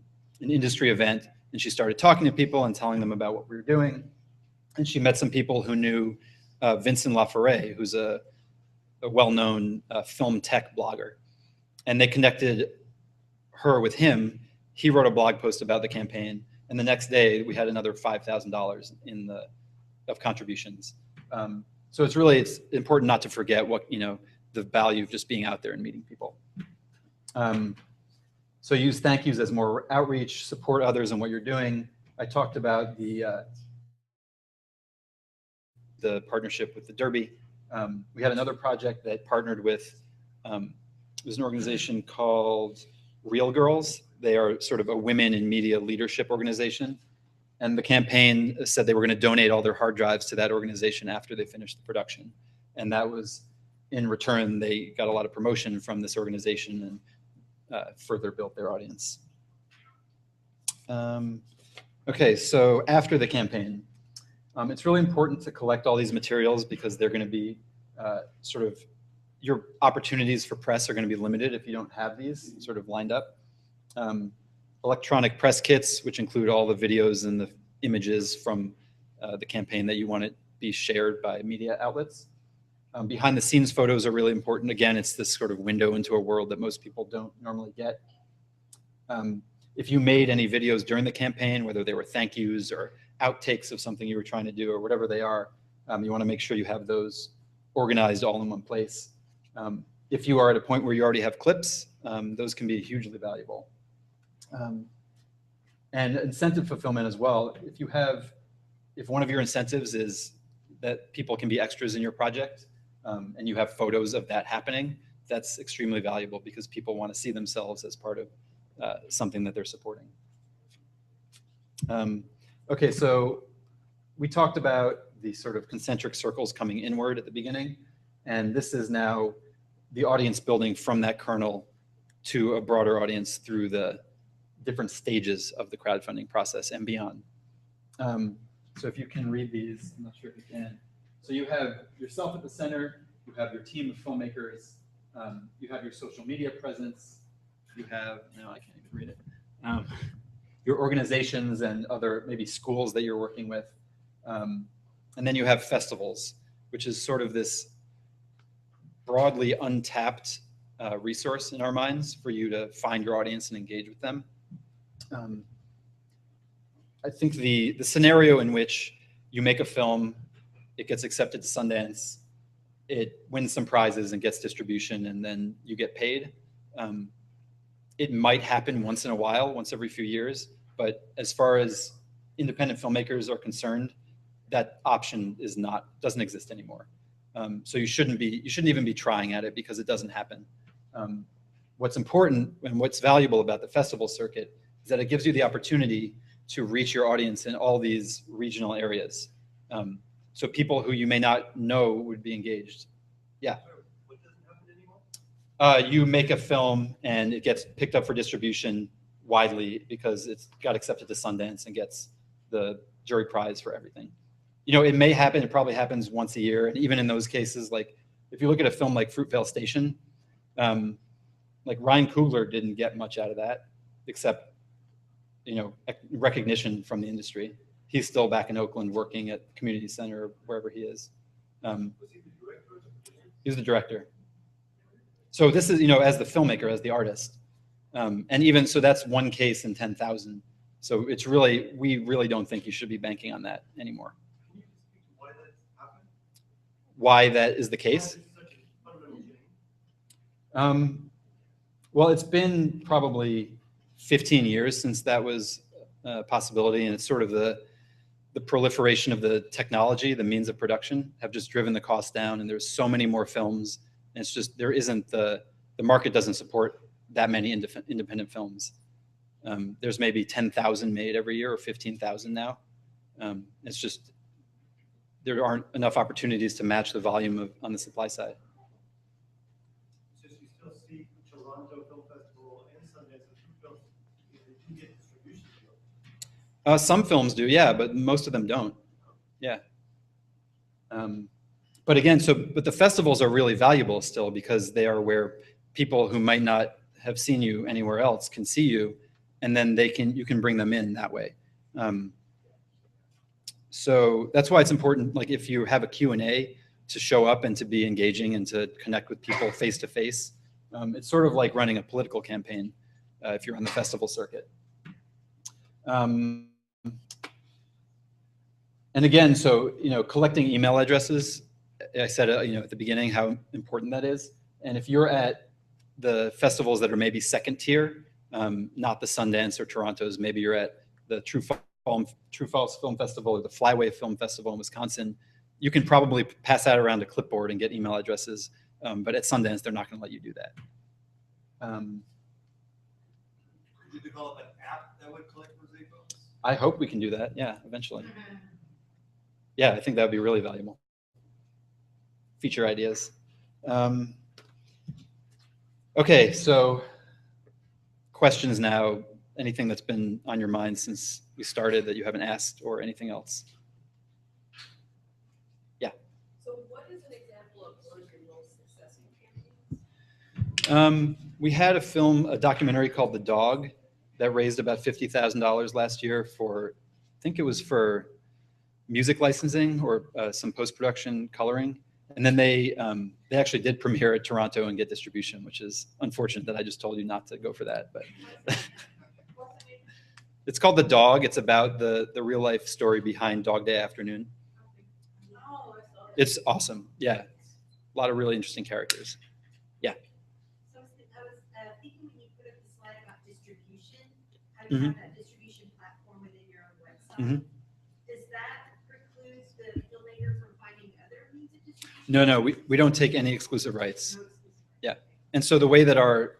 industry event, and she started talking to people and telling them about what we were doing. And she met some people who knew Vincent Laforet, who's a well-known film tech blogger. And they connected her with him. He wrote a blog post about the campaign. And the next day, we had another $5,000 of contributions. So it's important not to forget the value of just being out there and meeting people. So use thank yous as more outreach, support others in what you're doing. I talked about the partnership with the Derby. We had another project that partnered with, there's an organization called Real Girls. They are sort of a women in media leadership organization. And the campaign said they were going to donate all their hard drives to that organization after they finished the production. And that was, in return, they got a lot of promotion from this organization and further built their audience. Okay, so after the campaign, it's really important to collect all these materials because they're going to be sort of, your opportunities for press are going to be limited if you don't have these sort of lined up. Electronic press kits, which include all the videos and the images from the campaign that you want to be shared by media outlets. Behind the scenes photos are really important. Again, it's this sort of window into a world that most people don't normally get. If you made any videos during the campaign, whether they were thank yous or outtakes of something you were trying to do or whatever they are, you want to make sure you have those organized all in one place. If you are at a point where you already have clips, those can be hugely valuable. And incentive fulfillment as well. If one of your incentives is that people can be extras in your project, and you have photos of that happening, that's extremely valuable because people want to see themselves as part of something that they're supporting. Okay, so we talked about the sort of concentric circles coming inward at the beginning, and this is now the audience building from that kernel to a broader audience through the different stages of the crowdfunding process and beyond. So if you can read these, I'm not sure if you can. So you have yourself at the center, you have your team of filmmakers, you have your social media presence, you have, no, I can't even read it, your organizations and other maybe schools that you're working with. And then you have festivals, which is sort of this broadly untapped resource in our minds for you to find your audience and engage with them. I think the scenario in which you make a film, it gets accepted to Sundance, it wins some prizes and gets distribution, and then you get paid. It might happen once in a while, once every few years, but as far as independent filmmakers are concerned, that option doesn't exist anymore. So you shouldn't even be trying at it because it doesn't happen. What's important and what's valuable about the festival circuit is that it gives you the opportunity to reach your audience in all these regional areas. So people who you may not know would be engaged. Yeah. What doesn't happen anymore? You make a film and it gets picked up for distribution widely because it's got accepted to Sundance and gets the jury prize for everything. You know, it may happen, it probably happens once a year. And even in those cases, like if you look at a film like Fruitvale Station, like Ryan Coogler didn't get much out of that except, you know, recognition from the industry. He's still back in Oakland working at the community center or wherever he is. Was he the director or the producer? He was the director. So this is, you know, as the filmmaker, as the artist. And even, so that's one case in 10,000. So it's really, we really don't think you should be banking on that anymore. Can you speak to why that happened? Why that is the case? Why is it such a fundamental change? Well, it's been probably 15 years since that was a possibility, and it's sort of the proliferation of the technology, the means of production have just driven the cost down, and there's so many more films, and it's just, there isn't the market doesn't support that many independent films. There's maybe 10,000 made every year or 15,000 now. It's just, there aren't enough opportunities to match the volume on the supply side. So you still see Toronto Film Festival and Sundance as two films, they do get distribution deals. Some films do, yeah, but most of them don't. Yeah. But again, but the festivals are really valuable still because they are where people who might not have seen you anywhere else can see you, and then you can bring them in that way. So that's why it's important, like if you have a Q&A, to show up and to be engaging and to connect with people face to face. It's sort of like running a political campaign if you're on the festival circuit. And again, so, you know, collecting email addresses, I said, you know, at the beginning how important that is. And if you're at the festivals that are maybe second tier, not the Sundance or Toronto's, maybe you're at the True False Film Festival or the Flyway Film Festival in Wisconsin, you can probably pass that around a clipboard and get email addresses. But at Sundance, they're not going to let you do that. Could you develop an app that would collect those emails? I hope we can do that. Yeah, eventually. Yeah, I think that would be really valuable. Feature ideas. Okay, so questions now. Anything that's been on your mind since we started that you haven't asked, or anything else? Yeah. So what is an example of one of your most successful campaigns? We had a documentary called The Dog that raised about $50,000 last year for, I think it was for music licensing or some post-production coloring. And then they actually did premiere at Toronto and get distribution, which is unfortunate that I just told you not to go for that. But it's called The Dog. It's about the real life story behind Dog Day Afternoon. Oh, I saw that. It's awesome. Yeah. A lot of really interesting characters. Yeah. So I was thinking when you put up the slide about distribution, how you have that distribution platform within your own website. Does that preclude the filmmaker from finding other means of distribution? No, we don't take any exclusive rights. No exclusive rights. Yeah. And so the way that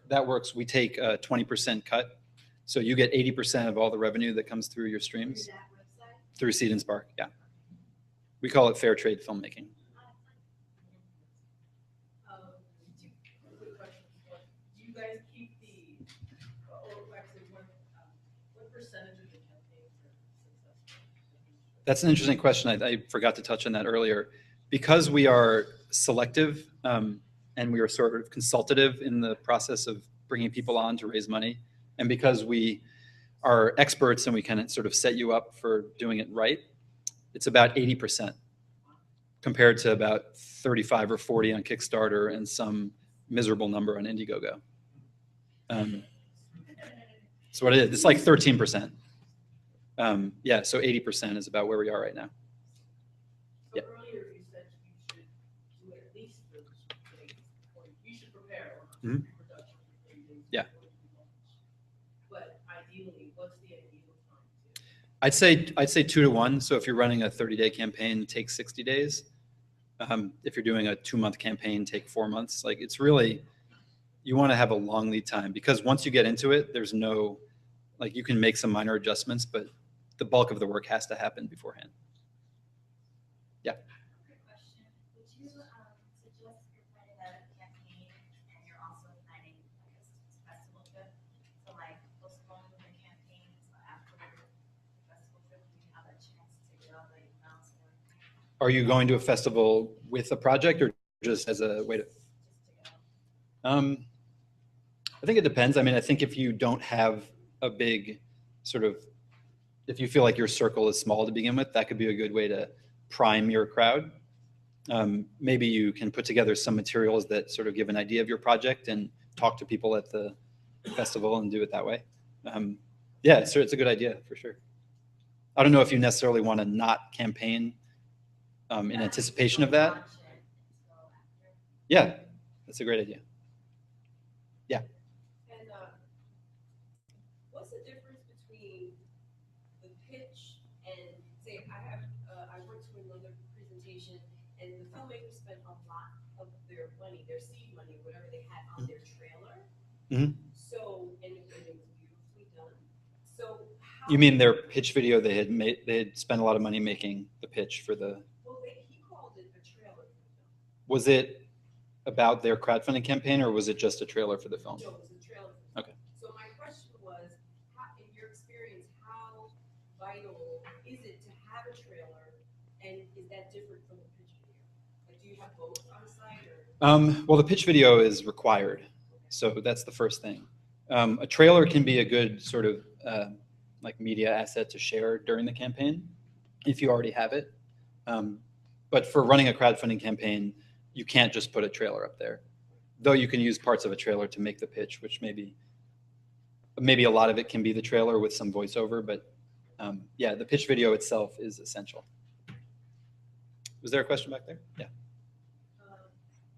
that works, we take a 20% cut. So you get 80% of all the revenue that comes through your streams Through that website? through Seed&Spark. Yeah. We call it fair trade filmmaking. Two quick questions. Do you guys keep or actually what percentage of the campaigns are successful? That's an interesting question. I forgot to touch on that earlier. Because we are selective and we are sort of consultative in the process of bringing people on to raise money, and because we are experts and we can sort of set you up for doing it right, it's about 80% compared to about 35 or 40 on Kickstarter and some miserable number on Indiegogo. So what it is, it's like 13%. Yeah, so 80% is about where we are right now. So Yeah. earlier you said you should do at least 30 days, or you should prepare Mhm. production for 30 days. Yeah. before you launch. But ideally, what's the ideal time to? I'd say 2 to 1. So if you're running a 30-day campaign, take 60 days. If you're doing a 2-month campaign, take 4 months. Like it's really, you want to have a long lead time because once you get into it, there's no, like you can make some minor adjustments, but the bulk of the work has to happen beforehand. Yeah. Quick question. Would you suggest if you're planning a campaign and you're also planning like a festival trip to like postpone the campaign until after the festival trip when you have a chance to get all the emails and everything? Are you going to a festival with a project or just as a way to? Just to go. I think it depends. I mean, I think if you don't have a big sort of, if you feel like your circle is small to begin with, that could be a good way to prime your crowd. Maybe you can put together some materials that sort of give an idea of your project and talk to people at the festival and do it that way. Yeah, so it's a good idea for sure. I don't know if you necessarily want to not campaign in anticipation of that. Launch it until after. Yeah, that's a great idea. And what's the difference between the pitch and say I went to another presentation and the filmmakers spent a lot of their money, their seed money, whatever they had on their trailer. Mhm. So and it was beautifully done. So how, You mean their pitch video they had made? They had spent a lot of money making the pitch for the. well, he called it a trailer for the film. Was it about their crowdfunding campaign, or was it just a trailer for the film? No, it was a trailer. For the Okay. film. So my question was, in your experience, how vital is it to have a trailer, and is that different from a pitch video? Like, do you have both on site, or? Well, the pitch video is required, so that's the first thing. A trailer can be a good sort of like media asset to share during the campaign if you already have it. But for running a crowdfunding campaign, you can't just put a trailer up there. Though you can use parts of a trailer to make the pitch, which maybe a lot of it can be the trailer with some voiceover, but yeah, the pitch video itself is essential. Was there a question back there? Yeah.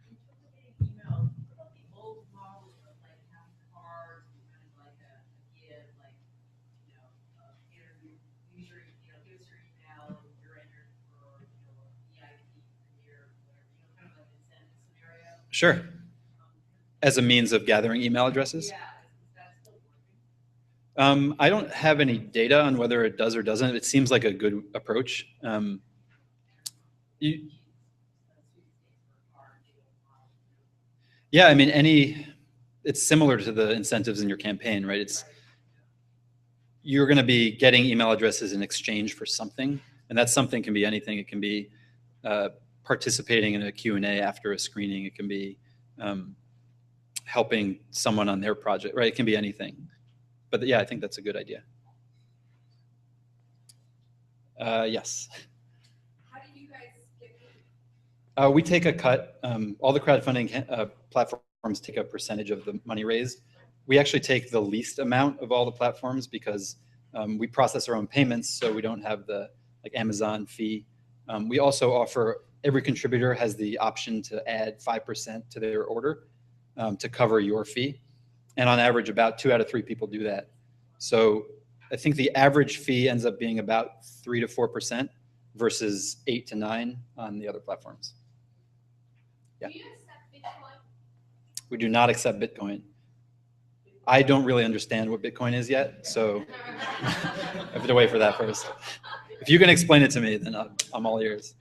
In terms of getting emails, what about the old model of like having cards and kind of like a give, like, interview, use your, give us your email, and you're entered for, a VIP premiere, whatever, kind of like an incentive scenario. Sure. As a means of gathering email addresses? Yeah, is that still I don't have any data on whether it does or doesn't. It seems like a good approach. You, yeah, I mean, it's similar to the incentives in your campaign, right? You're going to be getting email addresses in exchange for something, and that something can be anything. It can be participating in a Q&A after a screening. It can be helping someone on their project, right? It can be anything. But yeah, I think that's a good idea. Yes. How do you guys get paid? We take a cut. All the crowdfunding platforms take a percentage of the money raised. We actually take the least amount of all the platforms because we process our own payments, so we don't have the Amazon fee. We also offer, every contributor has the option to add 5% to their order to cover your fee. And on average, about 2 out of 3 people do that. So I think the average fee ends up being about 3 to 4% versus 8 to 9 on the other platforms. Yeah. Do you accept Bitcoin? We do not accept Bitcoin. I don't really understand what Bitcoin is yet, so I have to wait for that first. If you can explain it to me, then I'm all ears.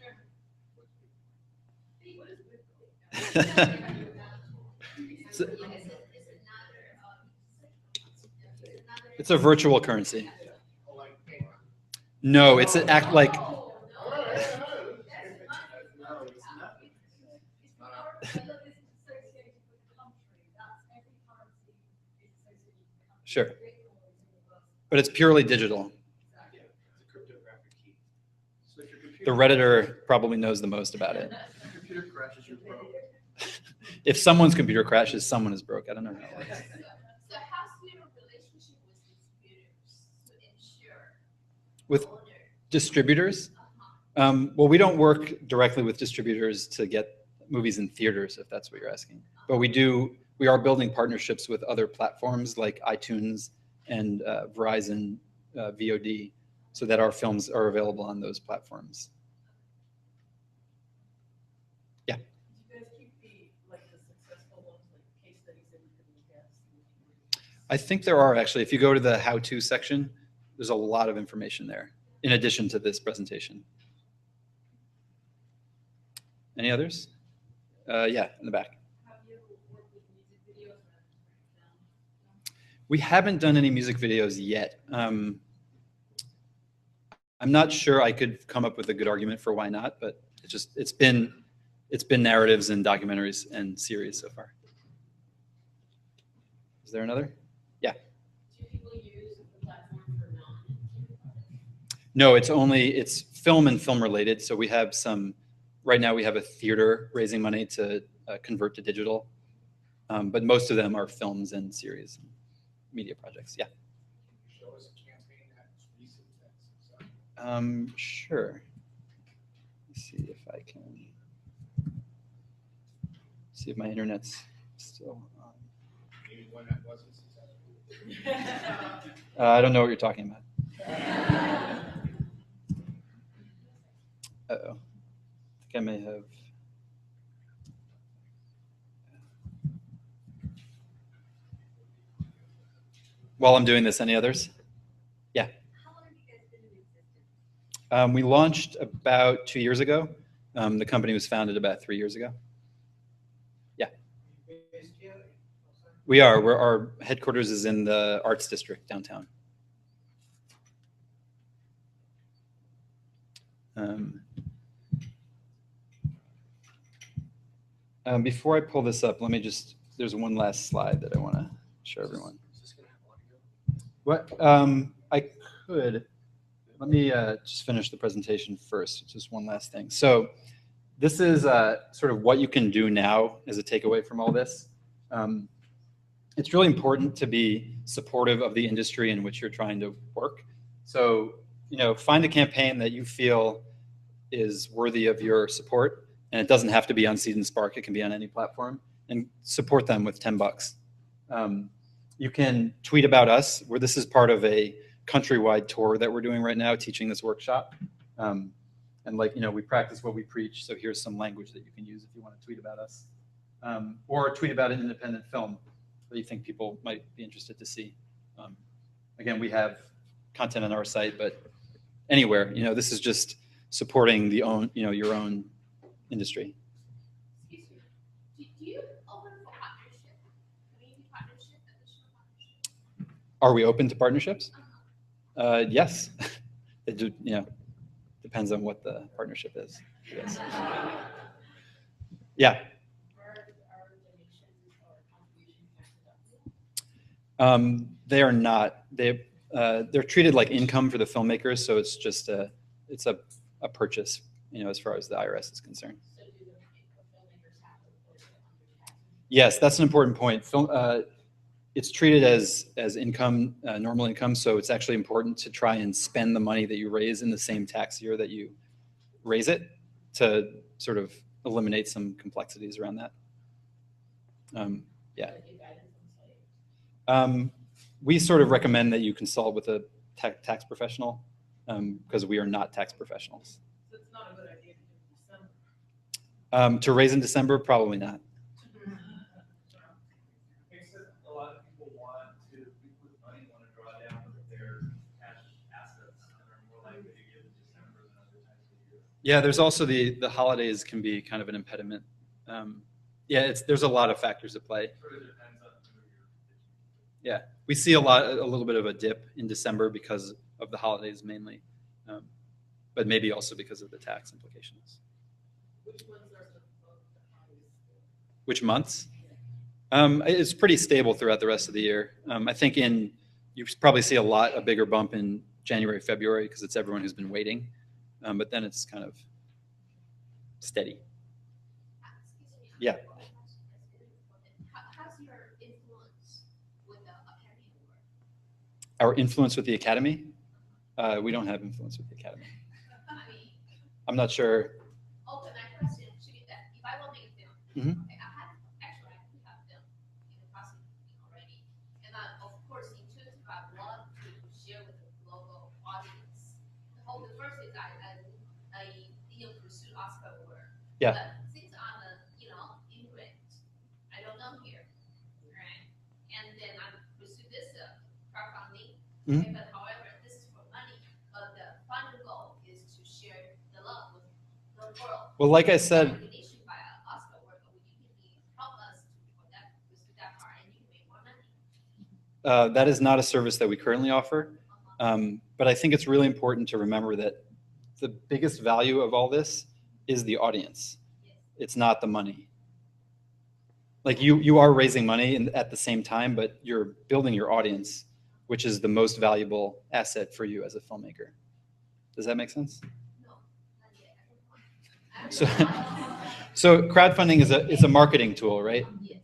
It's a virtual currency. No, it's an act like. Sure. But it's purely digital. Yeah, it's a cryptographic key. So if your computer, The Redditor probably knows the most about it. if your computer crashes, you're broke. If someone's computer crashes, someone is broke. I don't know how it works. So how's your relationship with distributors to ensure With order? distributors, well, we don't work directly with distributors to get movies in theaters, if that's what you're asking. But we are building partnerships with other platforms like iTunes and Verizon VOD, so that our films are available on those platforms. Yeah. Do you guys keep the successful ones, like case studies that we can look at? I think there are actually. If you go to the how-to section, there's a lot of information there, in addition to this presentation. Any others? Yeah, in the back. Have you ever worked with music videos or film? We haven't done any music videos yet. I'm not sure I could come up with a good argument for why not, but it's been narratives and documentaries and series so far. Is there another? Yeah. Do people use the platform for No, it's film and film related. So we have right now we have a theater raising money to convert to digital, but most of them are films and series, media projects. Yeah. Show us a campaign that's recent that's successful. Sure. Let's see if I can see if my internet's still on. Maybe one that wasn't successful. I don't know what you're talking about. Uh-oh. I think I may have. While I'm doing this, any others? Yeah. How long have you guys been in existence? We launched about 2 years ago. The company was founded about 3 years ago. Yeah. Based here? We are. Our headquarters is in the Arts District downtown. Before I pull this up, there's one last slide that I want to show everyone. Is this gonna have audio? What I could, let me just finish the presentation first. Just one last thing. So this is sort of what you can do now as a takeaway from all this. It's really important to be supportive of the industry in which you're trying to work. So, find a campaign that you feel is worthy of your support, and it doesn't have to be on Seed&Spark. It can be on any platform, and support them with $10. You can tweet about us. This is part of a countrywide tour that we're doing right now, teaching this workshop. And we practice what we preach. So here's some language that you can use if you want to tweet about us, or tweet about an independent film that you think people might be interested to see. again, we have content on our site, but anywhere, this is just supporting your own industry. Excuse me, do you open for partnership, community partnership, additional partnership? Are we open to partnerships? Yes. It do, depends on what the partnership is. Yes. Yeah. Are donations or contributions tax deductible? They are not. They're treated like income for the filmmakers, so it's just a purchase, as far as the IRS is concerned. So do the filmmakers have to report it under tax? Yes, that's an important point. It's treated as income, normal income, so it's actually important to try and spend the money that you raise in the same tax year that you raise it, to sort of eliminate some complexities around that. Yeah. Do you guidance on site? We sort of recommend that you consult with a tax professional, because we are not tax professionals. So it's not a good idea to do in December. To raise in December, probably not. A lot of people with money want to draw down their cash assets and are more likely to give in December than other times of the year. Yeah, there's also the holidays can be kind of an impediment. Yeah, there's a lot of factors at play. Sort of depends on who you're. Yeah, we see a little bit of a dip in December because of the holidays mainly, but maybe also because of the tax implications. Which ones are the highest? Which months? It's pretty stable throughout the rest of the year. I think you probably see a bigger bump in January, February, because it's everyone who's been waiting, but then it's kind of steady. Excuse me. Yeah. How's your influence with the Academy Award? Our influence with the Academy? We don't have influence with the Academy. I mean, I'm not sure. okay, my question should be that if I will make a film, Mhm. okay, I have film in the process already, and of course, intuitively, I love to share with the global audience. The first is I didn't pursue Oscar award. Yeah. But since I'm a immigrant, I don't know here, right? And then I pursue this crowdfunding. Mhm. Okay, but however, this is for money. But the final goal is to share the love with the world. Well, like I said, Recognition by Oscar award, but you can help us for that, pursue that part, and you can make more money. that is not a service that we currently offer. But I think it's really important to remember that the biggest value of all this is the audience. It's not the money. Like you are raising money at the same time, but you're building your audience, which is the most valuable asset for you as a filmmaker. Does that make sense? No, not yet. So crowdfunding is a marketing tool, right? Yes.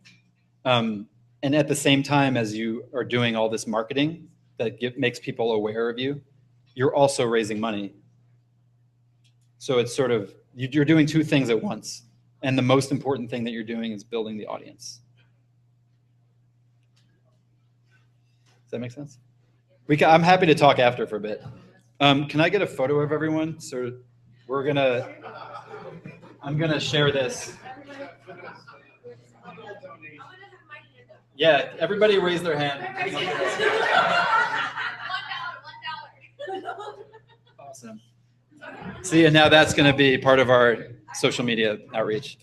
And at the same time as you are doing all this marketing that makes people aware of you, you're also raising money. So it's sort of, you're doing two things at once. And the most important thing that you're doing is building the audience. Does that make sense? I'm happy to talk after for a bit. Can I get a photo of everyone? So I'm gonna share this. Yeah, everybody raise their hand. $1. Awesome. See, and now that's going to be part of our social media outreach.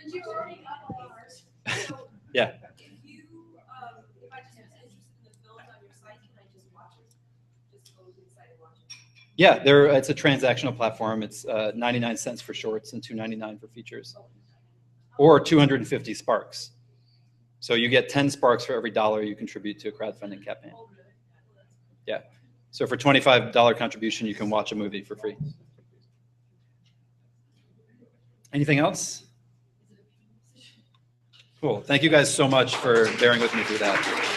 Since you already got all ours, so Yeah. if I just was interested in the films on your site, can I just watch it? Just go to the site and watch it? Yeah, it's a transactional platform. It's 99 cents for shorts and $2.99 for features, or 250 sparks. So you get 10 sparks for every $1 you contribute to a crowdfunding campaign. Oh, really? Yeah. So for $25 contribution, you can watch a movie for free. Anything else? Cool. Thank you guys so much for bearing with me through that.